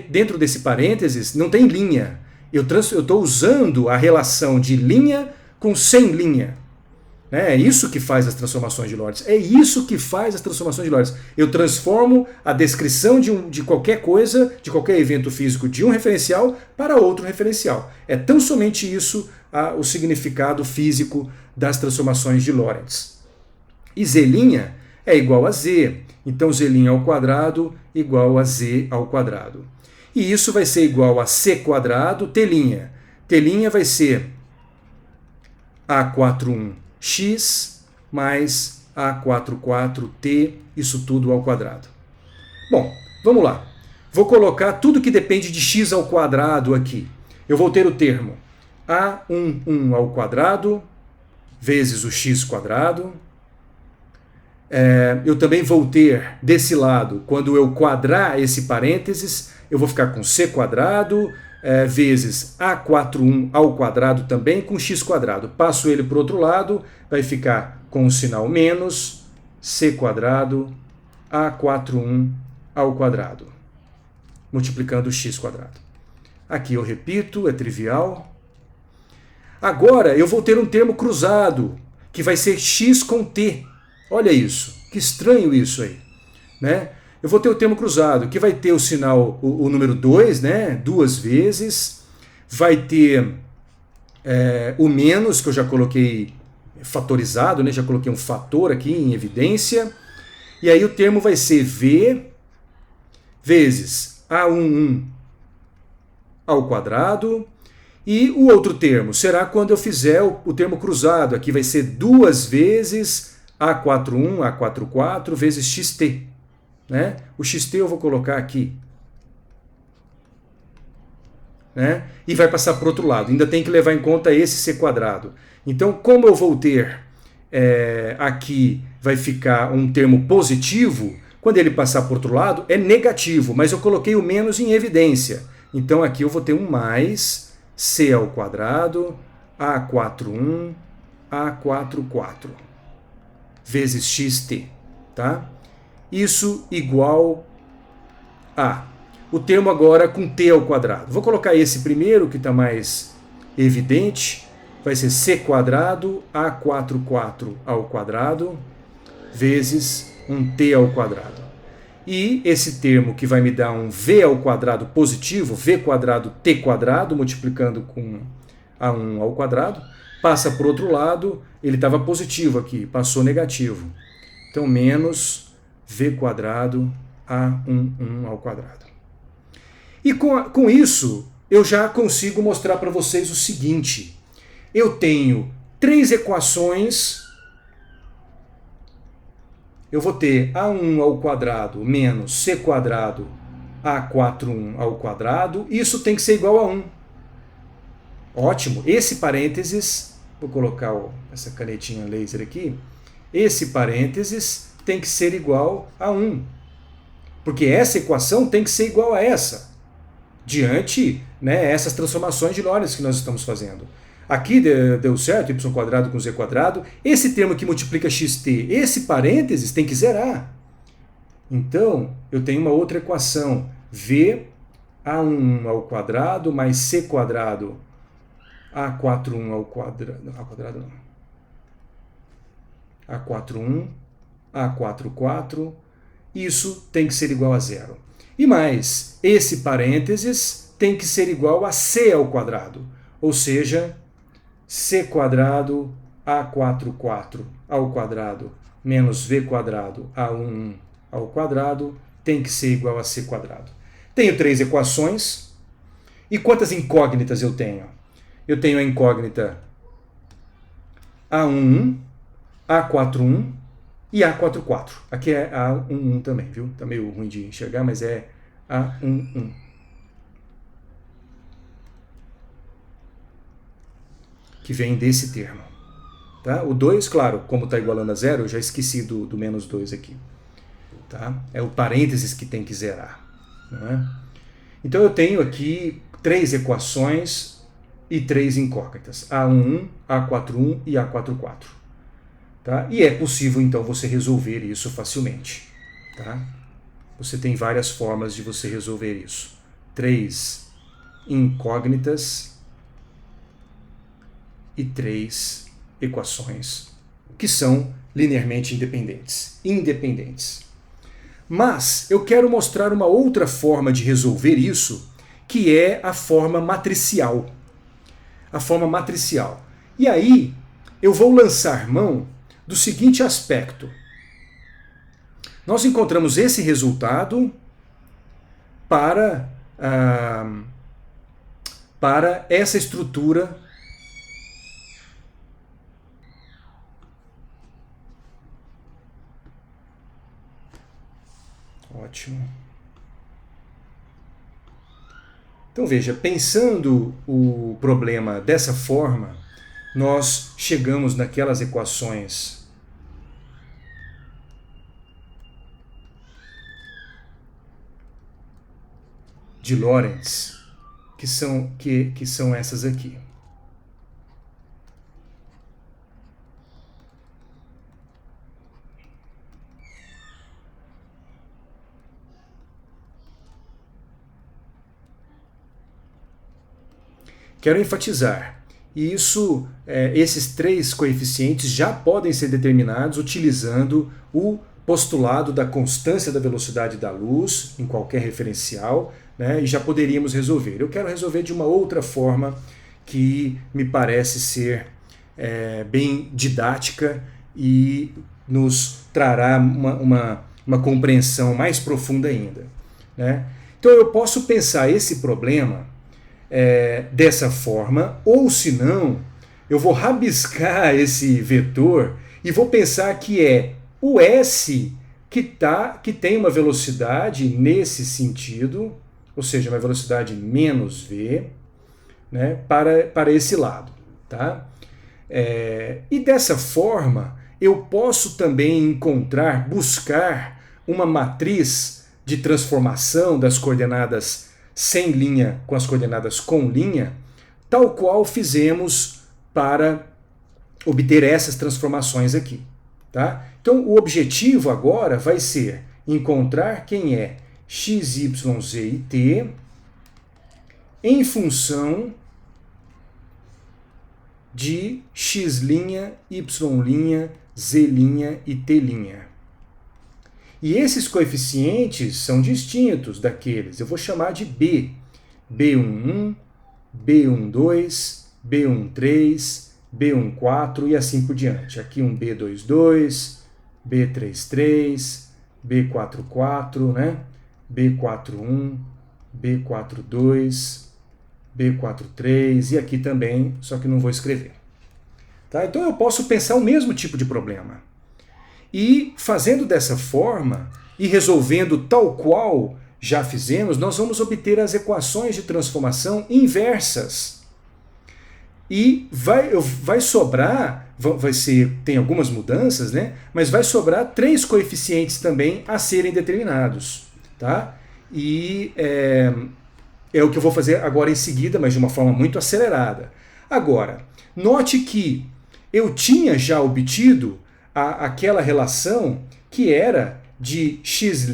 dentro desse parênteses, não tem linha. Eu estou usando a relação de linha com sem linha. É isso que faz as transformações de Lorentz. É isso que faz as transformações de Lorentz. Eu transformo a descrição de qualquer coisa, de qualquer evento físico, de um referencial para outro referencial. É tão somente isso o significado físico das transformações de Lorentz. E z' é igual a z. Então z' ao quadrado igual a z ao quadrado. E isso vai ser igual a c quadrado, t'. T' vai ser A41x mais A44t, isso tudo ao quadrado. Bom, vamos lá. Vou colocar tudo que depende de x ao quadrado aqui. Eu vou ter o termo A11 ao quadrado vezes o x quadrado. Eu também vou ter desse lado, quando eu quadrar esse parênteses, eu vou ficar com c quadrado vezes A41 ao quadrado também com x quadrado. Passo ele para o outro lado, vai ficar com o sinal menos c quadrado A41 ao quadrado, multiplicando x quadrado. Aqui eu repito, é trivial. Agora eu vou ter um termo cruzado, que vai ser x com t. Olha isso, que estranho isso aí, né? Eu vou ter o termo cruzado, que vai ter o sinal, o número 2, né? 2 vezes. Vai ter o menos, que eu já coloquei fatorizado, né? Já coloquei um fator aqui em evidência. E aí o termo vai ser V vezes A11 ao quadrado. E o outro termo será quando eu fizer o termo cruzado. Aqui vai ser 2 vezes A41, A44 vezes xt. Né? O xt eu vou colocar aqui. Né? E vai passar para o outro lado. Ainda tem que levar em conta esse c quadrado. Então, como eu vou ter aqui, vai ficar um termo positivo, quando ele passar para o outro lado, é negativo, mas eu coloquei o menos em evidência. Então, aqui eu vou ter um mais c ao quadrado, A41, A44, vezes xt. Tá? Isso igual a... O termo agora com t ao quadrado. Vou colocar esse primeiro, que está mais evidente. Vai ser c quadrado, A44 ao quadrado, vezes um t ao quadrado. E esse termo que vai me dar um v ao quadrado positivo, v quadrado t quadrado, multiplicando com A1 ao quadrado, passa para o outro lado, ele estava positivo aqui, passou negativo. Então, menos v quadrado A11 ao quadrado. E com isso, eu já consigo mostrar para vocês o seguinte. Eu tenho 3 equações. Eu vou ter A1 ao quadrado menos c quadrado A41 ao quadrado. Isso tem que ser igual a 1. Ótimo. Esse parênteses, vou colocar essa canetinha laser aqui. Esse parênteses tem que ser igual a 1. Porque essa equação tem que ser igual a essa. Diante, né, essas transformações de Lorentz que nós estamos fazendo. Aqui deu certo, y quadrado com z quadrado. Esse termo que multiplica xt, esse parênteses tem que zerar. Então, eu tenho uma outra equação. V A1 ao quadrado mais c quadrado A41 ao quadrado... Não, ao quadrado não. A41, A44. Isso tem que ser igual a zero. E mais, esse parênteses tem que ser igual a c ao quadrado, ou seja, c quadrado A44 ao quadrado menos v quadrado A11 ao quadrado tem que ser igual a c quadrado. Tenho 3 equações. E quantas incógnitas eu tenho? Eu tenho a incógnita A11, A41 e A44. Aqui é A11 também, viu? Tá meio ruim de enxergar, mas é A11. Que vem desse termo. Tá? O 2, claro, como está igualando a zero, eu já esqueci do menos 2 aqui. Tá? É o parênteses que tem que zerar. Não é? Então eu tenho aqui 3 equações e 3 incógnitas. A11, A41 e A44. Tá? E é possível, então, você resolver isso facilmente. Tá? Você tem várias formas de você resolver isso. 3 incógnitas e 3 equações que são linearmente independentes. Mas eu quero mostrar uma outra forma de resolver isso, que é a forma matricial. A forma matricial. E aí eu vou lançar mão do seguinte aspecto. Nós encontramos esse resultado para essa estrutura ótimo. Então veja, pensando o problema dessa forma, nós chegamos naquelas equações de Lorentz, que são essas aqui. Quero enfatizar, esses 3 coeficientes já podem ser determinados utilizando o postulado da constância da velocidade da luz em qualquer referencial, né, e já poderíamos resolver. Eu quero resolver de uma outra forma que me parece ser bem didática e nos trará uma compreensão mais profunda ainda, né? Então eu posso pensar esse problema dessa forma, ou se não, eu vou rabiscar esse vetor e vou pensar que é o S que tem uma velocidade nesse sentido, ou seja, uma velocidade menos v, né, para esse lado. Tá? E dessa forma, eu posso também buscar uma matriz de transformação das coordenadas sem linha com as coordenadas com linha, tal qual fizemos para obter essas transformações aqui. Tá? Então, o objetivo agora vai ser encontrar quem é x, y, z e t em função de x', y', z' e t'. E esses coeficientes são distintos daqueles. Eu vou chamar de B. B11, B12, B13, B14 e assim por diante. Aqui um B22, B33, B44, né? B41, B42, B43 e aqui também, só que não vou escrever. Tá? Então eu posso pensar o mesmo tipo de problema. E fazendo dessa forma e resolvendo tal qual já fizemos, nós vamos obter as equações de transformação inversas. E vai sobrar, tem algumas mudanças, né? Mas vai sobrar 3 coeficientes também a serem determinados. Tá? E é o que eu vou fazer agora em seguida, mas de uma forma muito acelerada. Agora, note que eu tinha já obtido aquela relação que era de x'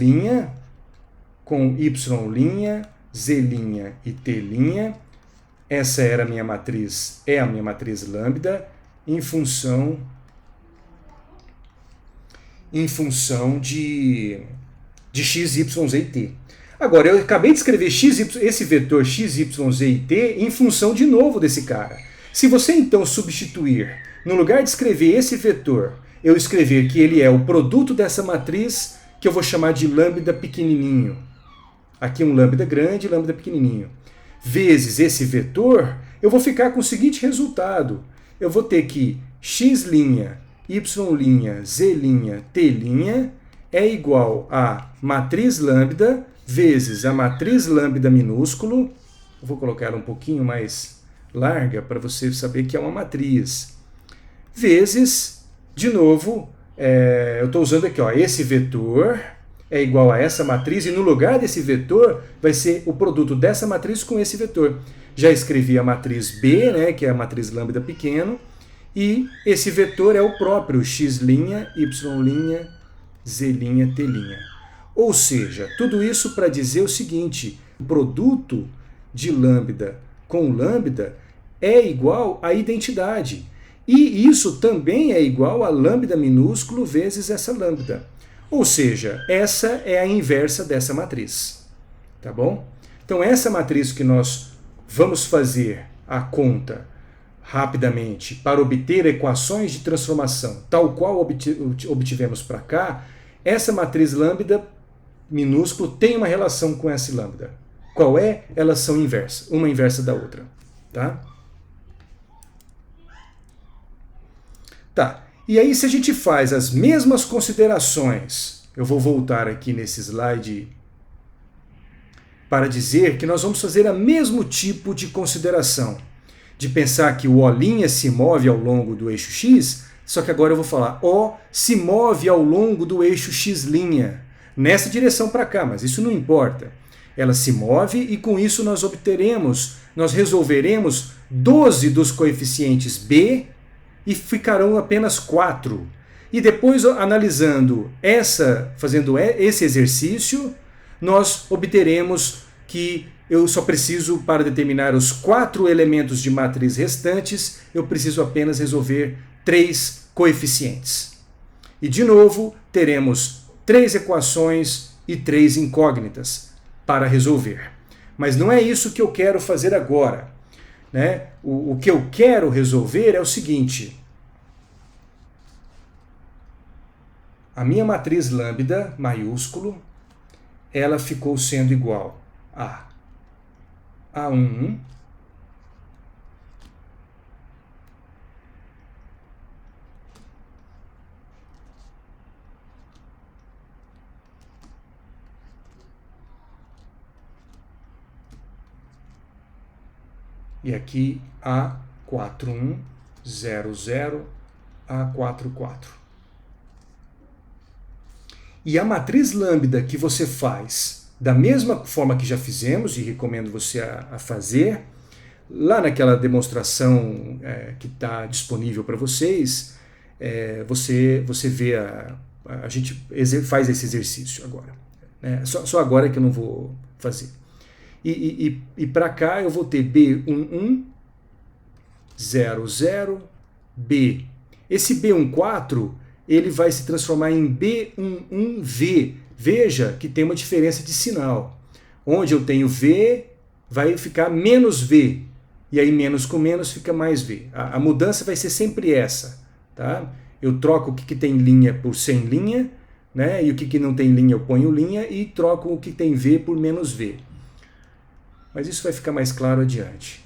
com y', z' e t'. Essa era a minha matriz, é a minha matriz lambda, em função de x, y, z e t. Agora, eu acabei de escrever esse vetor x, y, z e t em função de novo desse cara. Se você então substituir, no lugar de escrever esse vetor, eu escrever que ele é o produto dessa matriz, que eu vou chamar de lambda pequenininho. Aqui um lambda grande e lambda pequenininho. Vezes esse vetor, eu vou ficar com o seguinte resultado. Eu vou ter que x', y', z', t' é igual a matriz lambda vezes a matriz lambda minúsculo. Eu vou colocar ela um pouquinho mais larga para você saber que é uma matriz. Vezes, de novo, eu estou usando aqui, ó, esse vetor é igual a essa matriz, e no lugar desse vetor vai ser o produto dessa matriz com esse vetor. Já escrevi a matriz B, né, que é a matriz lambda pequeno, e esse vetor é o próprio x', y', z', t'. Ou seja, tudo isso para dizer o seguinte: o produto de lambda com lambda é igual à identidade. E isso também é igual a lambda minúsculo vezes essa lambda. Ou seja, essa é a inversa dessa matriz. Tá bom? Então, essa matriz que nós vamos fazer a conta rapidamente para obter equações de transformação, tal qual obtivemos para cá, essa matriz lambda minúsculo tem uma relação com essa lambda. Qual é? Elas são inversas, uma inversa da outra. Tá? Tá. E aí, se a gente faz as mesmas considerações, eu vou voltar aqui nesse slide para dizer que nós vamos fazer o mesmo tipo de consideração, de pensar que o O' se move ao longo do eixo X, só que agora eu vou falar O se move ao longo do eixo X', nessa direção para cá, mas isso não importa. Ela se move e com isso nós resolveremos 12 dos coeficientes B, e ficarão apenas 4. E depois, analisando fazendo esse exercício, nós obteremos que eu só preciso, para determinar os 4 elementos de matriz restantes, eu preciso apenas resolver 3 coeficientes. E de novo, teremos 3 equações e 3 incógnitas para resolver. Mas não é isso que eu quero fazer agora. né? O que eu quero resolver é o seguinte. A minha matriz lambda maiúsculo, ela ficou sendo igual a A1 e aqui A4100 A44. E a matriz lambda que você faz da mesma forma que já fizemos, e recomendo você a fazer, lá naquela demonstração que está disponível para vocês, você vê, a gente faz esse exercício agora. Né? Só agora que eu não vou fazer. E para cá eu vou ter B1100B. Esse B14 ele vai se transformar em B11V. Veja que tem uma diferença de sinal. Onde eu tenho V, vai ficar menos V. E aí menos com menos fica mais V. A mudança vai ser sempre essa. Tá? Eu troco o que tem linha por sem linha, né? E o que não tem linha eu ponho linha, e troco o que tem V por menos V. Mas isso vai ficar mais claro adiante.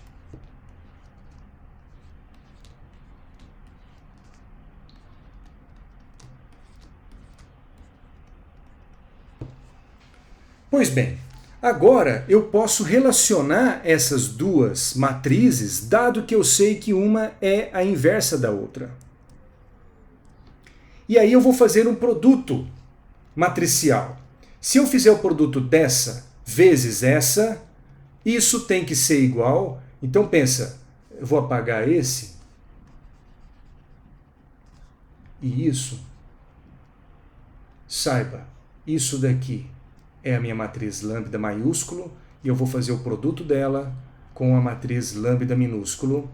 Pois bem, agora eu posso relacionar essas duas matrizes, dado que eu sei que uma é a inversa da outra. E aí eu vou fazer um produto matricial. Se eu fizer o produto dessa vezes essa, isso tem que ser igual. Então pensa, eu vou apagar esse e isso. Saiba, isso daqui é a minha matriz lambda maiúsculo e eu vou fazer o produto dela com a matriz lambda minúsculo,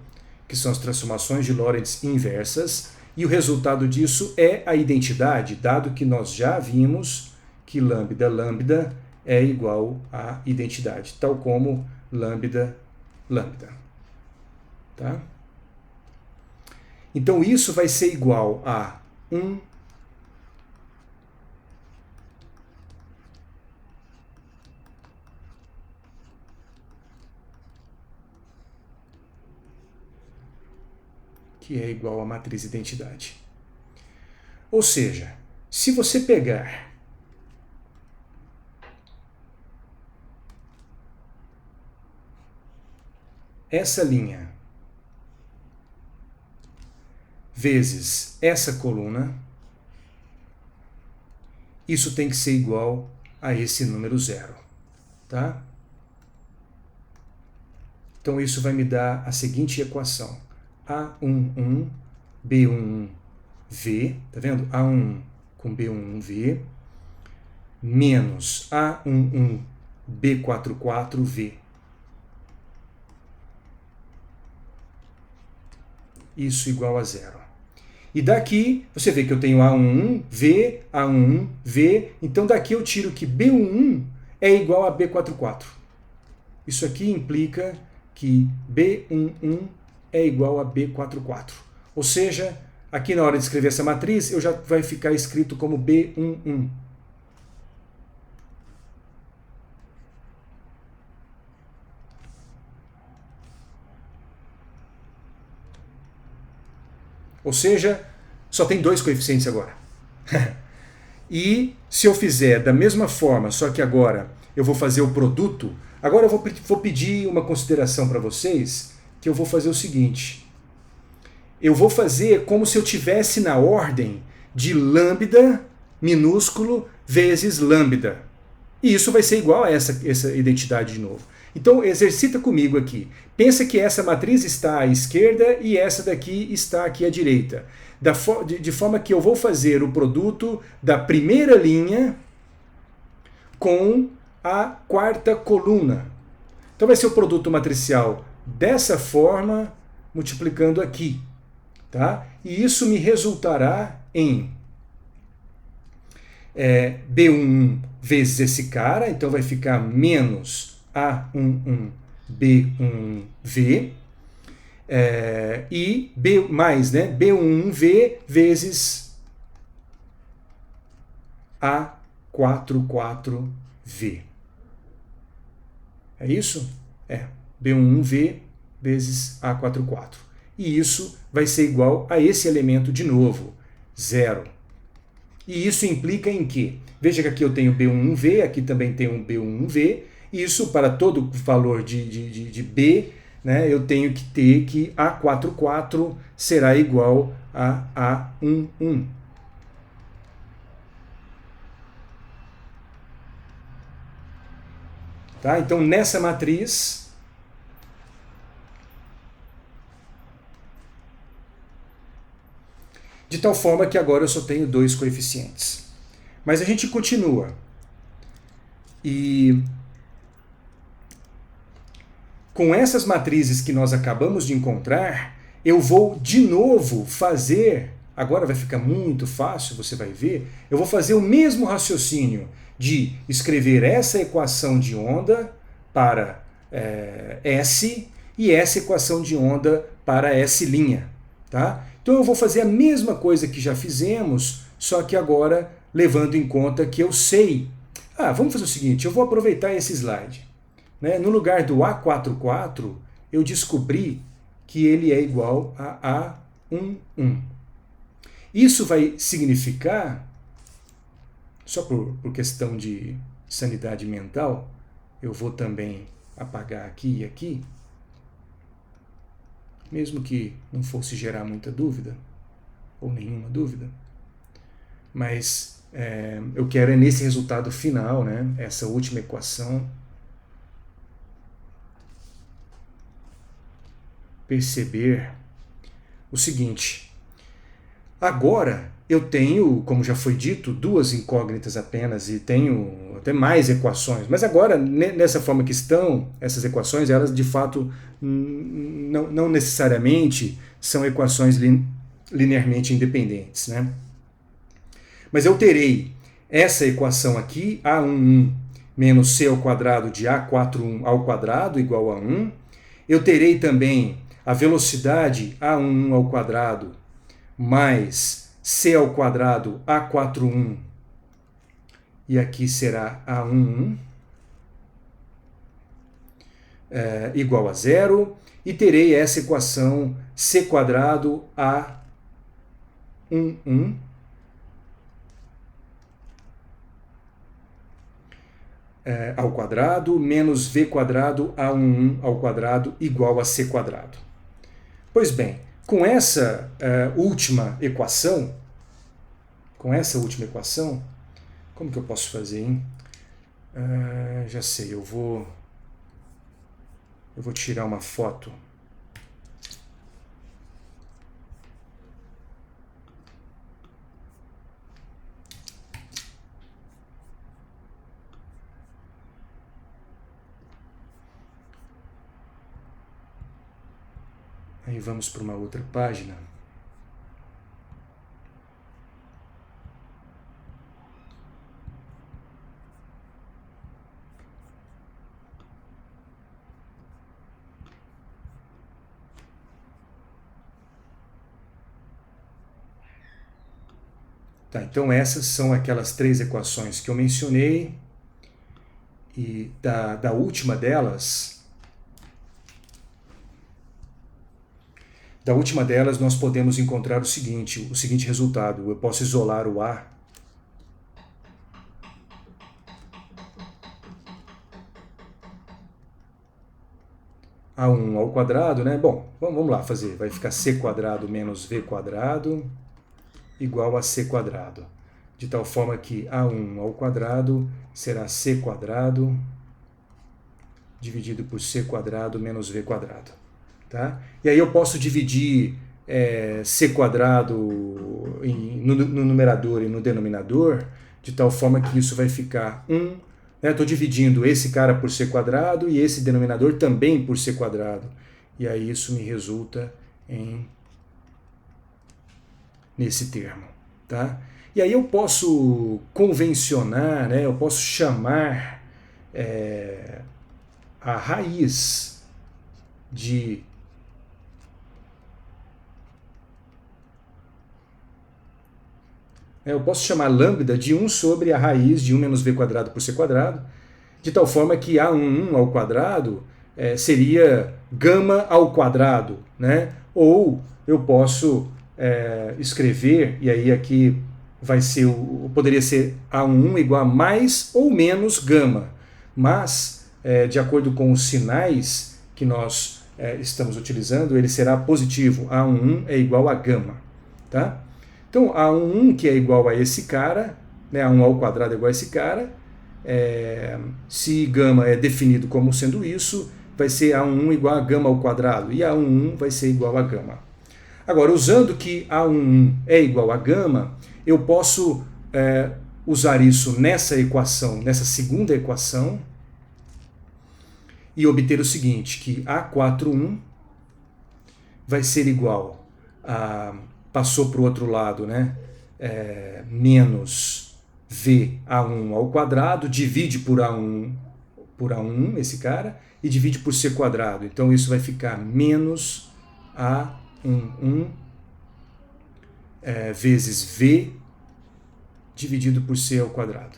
que são as transformações de Lorentz inversas, e o resultado disso é a identidade, dado que nós já vimos que lambda lambda é igual à identidade, tal como lambda lambda. Tá? Então isso vai ser igual a 1 que é igual à matriz identidade. Ou seja, se você pegar essa linha vezes essa coluna, isso tem que ser igual a esse número 0. Tá? Então isso vai me dar a seguinte equação. A11, B11V, tá vendo? A1 com B11V, menos A11, B44V. Isso igual a 0. E daqui, você vê que eu tenho A11V, A11V, então daqui eu tiro que B11 é igual a B44. Isso aqui implica que B11 é igual a B44. Ou seja, aqui na hora de escrever essa matriz, eu já vai ficar escrito como B11. Ou seja, só tem dois coeficientes agora. E se eu fizer da mesma forma, só que agora eu vou fazer o produto, agora eu vou pedir uma consideração para vocês, que eu vou fazer o seguinte. Eu vou fazer como se eu tivesse na ordem de lambda minúsculo vezes lambda. E isso vai ser igual a essa identidade de novo. Então exercita comigo aqui. Pensa que essa matriz está à esquerda e essa daqui está aqui à direita. De forma que eu vou fazer o produto da primeira linha com a quarta coluna. Então vai ser o produto matricial dessa forma, multiplicando aqui. Tá? E isso me resultará em B11 vezes esse cara, então vai ficar menos A11B11V, e B mais, né, B11V vezes A44V. É isso? B11V vezes A44. E isso vai ser igual a esse elemento de novo, 0. E isso implica em quê? Veja que aqui eu tenho B11V, aqui também tem um B11V. Isso, para todo valor de B, né, eu tenho que ter que A44 será igual a A11. Tá? Então, nessa matriz, de tal forma que agora eu só tenho 2 coeficientes. Mas a gente continua. E com essas matrizes que nós acabamos de encontrar, eu vou de novo fazer, agora vai ficar muito fácil, você vai ver, eu vou fazer o mesmo raciocínio de escrever essa equação de onda para S e essa equação de onda para S'. Tá? Então eu vou fazer a mesma coisa que já fizemos, só que agora levando em conta que eu sei. Vamos fazer o seguinte, eu vou aproveitar esse slide. Né? No lugar do A44, eu descobri que ele é igual a A11. Isso vai significar, só por questão de sanidade mental, eu vou também apagar aqui e aqui, mesmo que não fosse gerar muita dúvida, ou nenhuma dúvida. Mas eu quero nesse resultado final, né, essa última equação, perceber o seguinte. Agora eu tenho, como já foi dito, 2 incógnitas apenas e tenho até mais equações. Mas agora, nessa forma que estão essas equações, elas de fato não necessariamente são equações linearmente independentes, né? Mas eu terei essa equação aqui, A11 menos C ao quadrado de A41 ao quadrado igual a 1. Eu terei também a velocidade A11 ao quadrado mais C ao quadrado A41, e aqui será A11, igual a 0, e terei essa equação C quadrado A11 ao quadrado menos V quadrado A11 ao quadrado igual a C quadrado. Pois bem, com essa última equação, como que eu posso fazer, hein? Já sei, eu vou tirar uma foto. Aí vamos para uma outra página. Tá, então essas são aquelas 3 equações que eu mencionei, e da última delas, nós podemos encontrar o seguinte resultado. Eu posso isolar o A A1 ao quadrado, né? Bom, vamos lá fazer. Vai ficar C quadrado menos V quadrado igual a C quadrado. De tal forma que A1 ao quadrado será C quadrado dividido por C quadrado menos V quadrado. Tá? E aí eu posso dividir C quadrado no numerador e no denominador, de tal forma que isso vai ficar 1. Estou dividindo esse cara por C quadrado e esse denominador também por C quadrado. E aí isso me resulta nesse termo. Tá? E aí eu posso convencionar, né, eu posso chamar a raiz de Eu posso chamar lambda de 1 sobre a raiz de 1 menos v quadrado por c quadrado, de tal forma que A11 ao quadrado seria gama ao quadrado, né? Ou eu posso escrever, e aí aqui vai ser poderia ser A11 igual a mais ou menos gama, mas de acordo com os sinais que nós estamos utilizando, ele será positivo. A11 é igual a gama, tá? Então A11 que é igual a esse cara, né, A1 ao quadrado é igual a esse cara, se gama é definido como sendo isso, vai ser A11 igual a gama ao quadrado, e A11 vai ser igual a gama. Agora, usando que A11 é igual a gama, eu posso usar isso nessa equação, nessa segunda equação, e obter o seguinte, que A41 vai ser igual a, passou para o outro lado, né, menos V A1 ao quadrado, divide por A1, esse cara, e divide por C quadrado. Então isso vai ficar menos A11 vezes V dividido por C ao quadrado.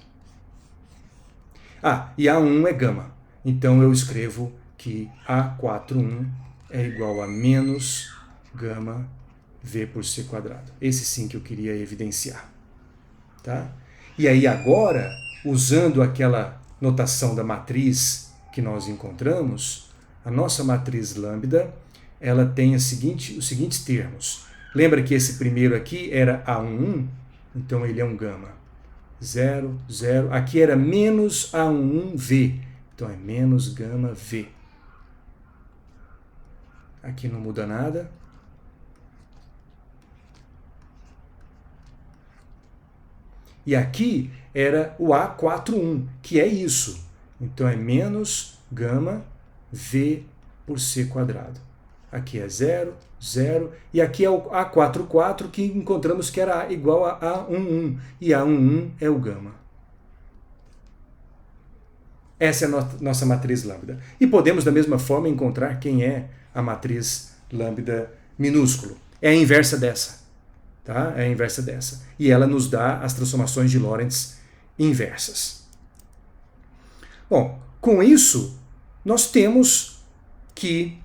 E A1 é gama. Então eu escrevo que A41 é igual a menos gama V por C quadrado. Esse sim que eu queria evidenciar. Tá? E aí agora, usando aquela notação da matriz que nós encontramos, a nossa matriz lambda, ela tem os seguintes termos. Lembra que esse primeiro aqui era A11, então ele é um gama. 0, 0. Aqui era menos A11V, então é menos gama V. Aqui não muda nada. E aqui era o A41, que é isso. Então é menos gama V por C quadrado. Aqui é 0, 0. E aqui é o A44, que encontramos que era igual a A11. E A11 é o gama. Essa é a nossa matriz lambda. E podemos, da mesma forma, encontrar quem é a matriz lambda minúsculo. É a inversa dessa. Tá? É a inversa dessa. E ela nos dá as transformações de Lorentz inversas. Bom, com isso, nós temos que,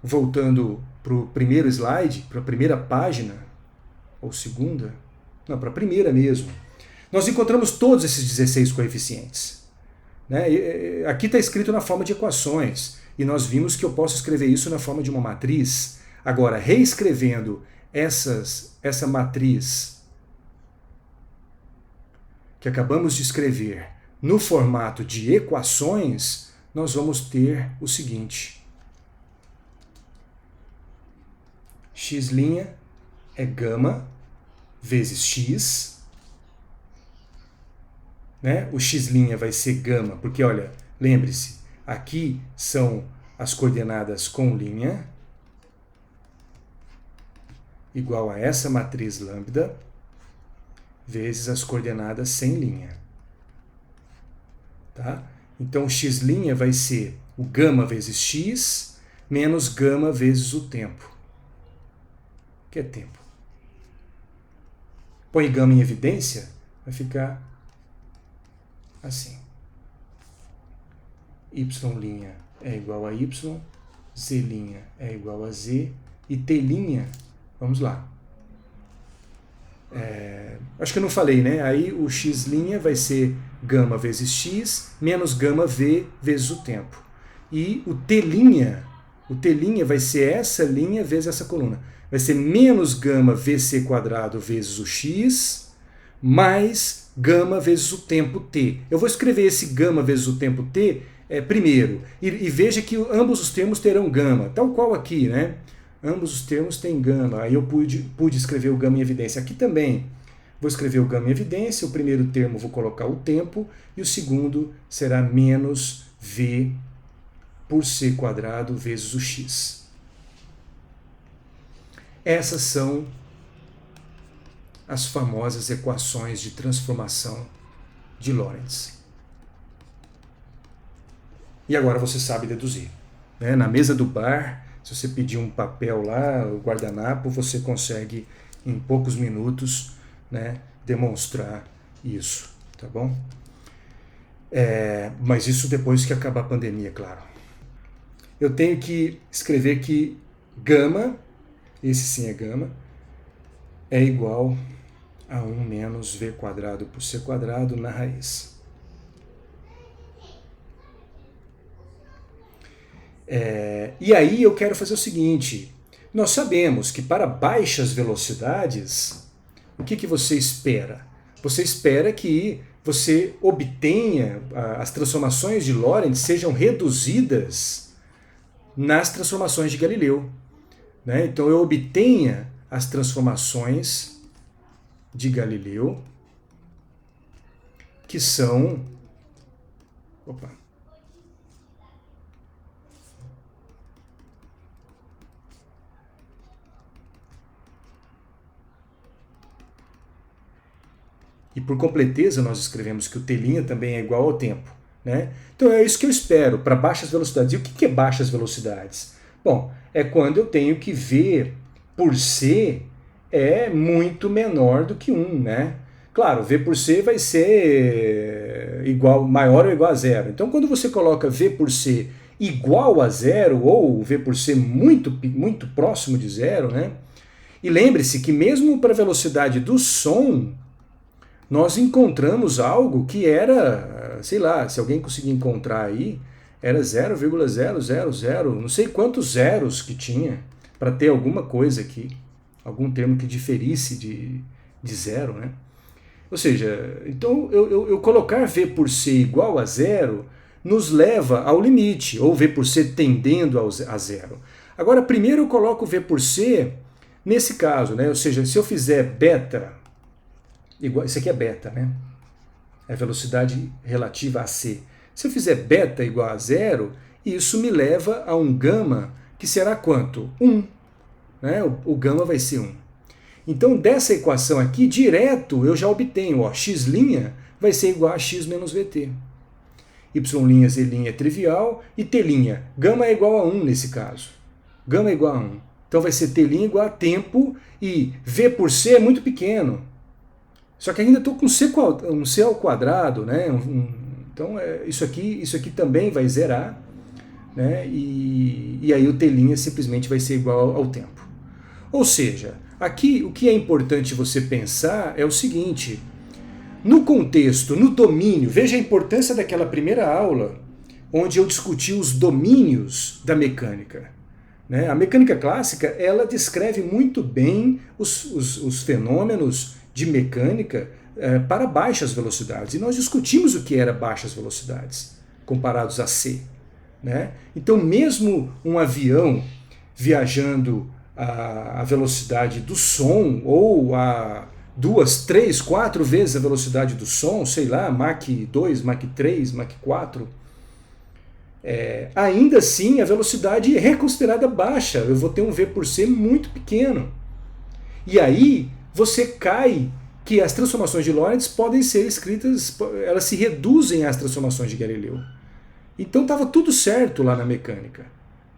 voltando para o primeiro slide, para a primeira página, ou segunda, não, para a primeira mesmo, nós encontramos todos esses 16 coeficientes. Né? Aqui está escrito na forma de equações, e nós vimos que eu posso escrever isso na forma de uma matriz. Agora, reescrevendo essa matriz que acabamos de escrever no formato de equações, nós vamos ter o seguinte. X' é gama vezes x. Né? O x' vai ser gama, porque, olha, lembre-se, aqui são as coordenadas com linha, igual a essa matriz lambda, vezes as coordenadas sem linha. Tá? Então, o x' vai ser o gama vezes x, menos gama vezes o tempo. Que é tempo. Põe gama em evidência, vai ficar assim. Y' é igual a y, z' é igual a z, e t', vamos lá. Acho que eu não falei, né? Aí o x' vai ser gama vezes x, menos gama v vezes o tempo. E o t' vai ser essa linha vezes essa coluna. Vai ser menos gama vc quadrado vezes o x, mais gama vezes o tempo t. Eu vou escrever esse gama vezes o tempo t primeiro. E veja que ambos os termos terão gama, tal qual aqui, né? Ambos os termos têm gama. Aí eu pude escrever o gama em evidência. Aqui também vou escrever o gama em evidência. O primeiro termo vou colocar o tempo. E o segundo será menos v por c quadrado vezes o x. Essas são as famosas equações de transformação de Lorentz. E agora você sabe deduzir. Né? Na mesa do bar, se você pedir um papel lá, o guardanapo, você consegue, em poucos minutos, né, demonstrar isso, tá bom? Mas isso depois que acabar a pandemia, claro. Eu tenho que escrever que gama, esse sim é gama, é igual a 1 menos v quadrado por c quadrado na raiz. E aí eu quero fazer o seguinte, nós sabemos que para baixas velocidades, o que você espera? Você espera que você obtenha, as transformações de Lorentz sejam reduzidas nas transformações de Galileu. Né? Então eu obtenha as transformações de Galileu que são... Opa! E por completeza nós escrevemos que o T' também é igual ao tempo. Né? Então é isso que eu espero para baixas velocidades. E o que é baixas velocidades? Bom, é quando eu tenho que V por C é muito menor do que 1, né? Claro, V por C vai ser igual, maior ou igual a zero. Então quando você coloca V por C igual a zero, ou V por C muito, muito próximo de zero, né? E lembre-se que mesmo para a velocidade do som, nós encontramos algo que era, sei lá, se alguém conseguir encontrar aí, era 0,000, não sei quantos zeros que tinha, para ter alguma coisa aqui, algum termo que diferisse de zero, né? Ou seja, então eu colocar V por C igual a zero nos leva ao limite, ou V por C tendendo a zero. Agora, primeiro eu coloco V por C nesse caso, né? Ou seja, se eu fizer beta... igual, isso aqui é beta, né? É a velocidade relativa a C. Se eu fizer beta igual a zero, isso me leva a um gama que será quanto? 1. Né? O gama vai ser 1. Então, dessa equação aqui, direto, eu já obtenho, ó, x' vai ser igual a x menos vt. Y', z' é trivial, e t', gama é igual a 1 nesse caso. Gama é igual a 1. Então vai ser t' igual a tempo, e v por c é muito pequeno. Só que ainda estou com um c ao quadrado, né? Então isso aqui também vai zerar, né? E aí o t' simplesmente vai ser igual ao tempo. Ou seja, aqui o que é importante você pensar é o seguinte, no contexto, no domínio, veja a importância daquela primeira aula, onde eu discuti os domínios da mecânica. Né? A mecânica clássica, ela descreve muito bem os fenômenos de mecânica para baixas velocidades. E nós discutimos o que era baixas velocidades, comparados a C. Né? Então, mesmo um avião viajando a velocidade do som, ou a 2, 3, 4 vezes a velocidade do som, sei lá, Mach 2, Mach 3, Mach 4, ainda assim a velocidade é considerada baixa. Eu vou ter um V por C muito pequeno. E aí você cai que as transformações de Lorentz podem ser escritas, elas se reduzem às transformações de Galileu. Então estava tudo certo lá na mecânica.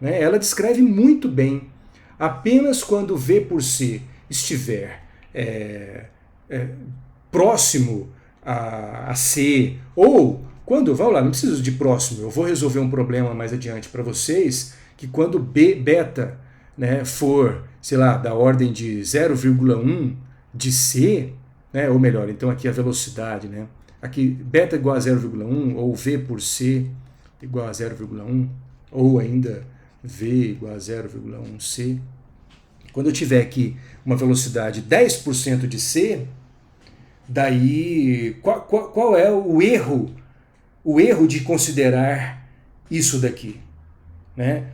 Né? Ela descreve muito bem. Apenas quando V por C estiver próximo a C, ou quando, vamos lá, não preciso de próximo, eu vou resolver um problema mais adiante para vocês, que quando beta, né, for, sei lá, da ordem de 0,1 de C, né, ou melhor, então aqui a velocidade, né, aqui beta igual a 0,1, ou V por C igual a 0,1, ou ainda V igual a 0,1C. Quando eu tiver aqui uma velocidade 10% de C, daí qual é o erro de considerar isso daqui, né?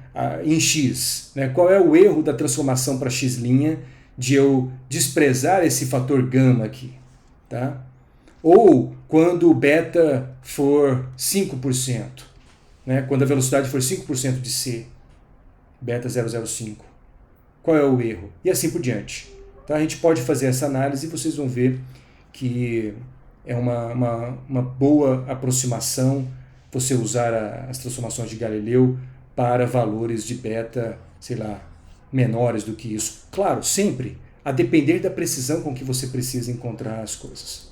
Em x? Né? Qual é o erro da transformação para x' de eu desprezar esse fator gama aqui? Tá? Ou quando o beta for 5%, né? Quando a velocidade for 5% de C, beta 0,05. Qual é o erro? E assim por diante. Então a gente pode fazer essa análise e vocês vão ver que é uma boa aproximação você usar as transformações de Galileu para valores de beta, sei lá, menores do que isso. Claro, sempre a depender da precisão com que você precisa encontrar as coisas.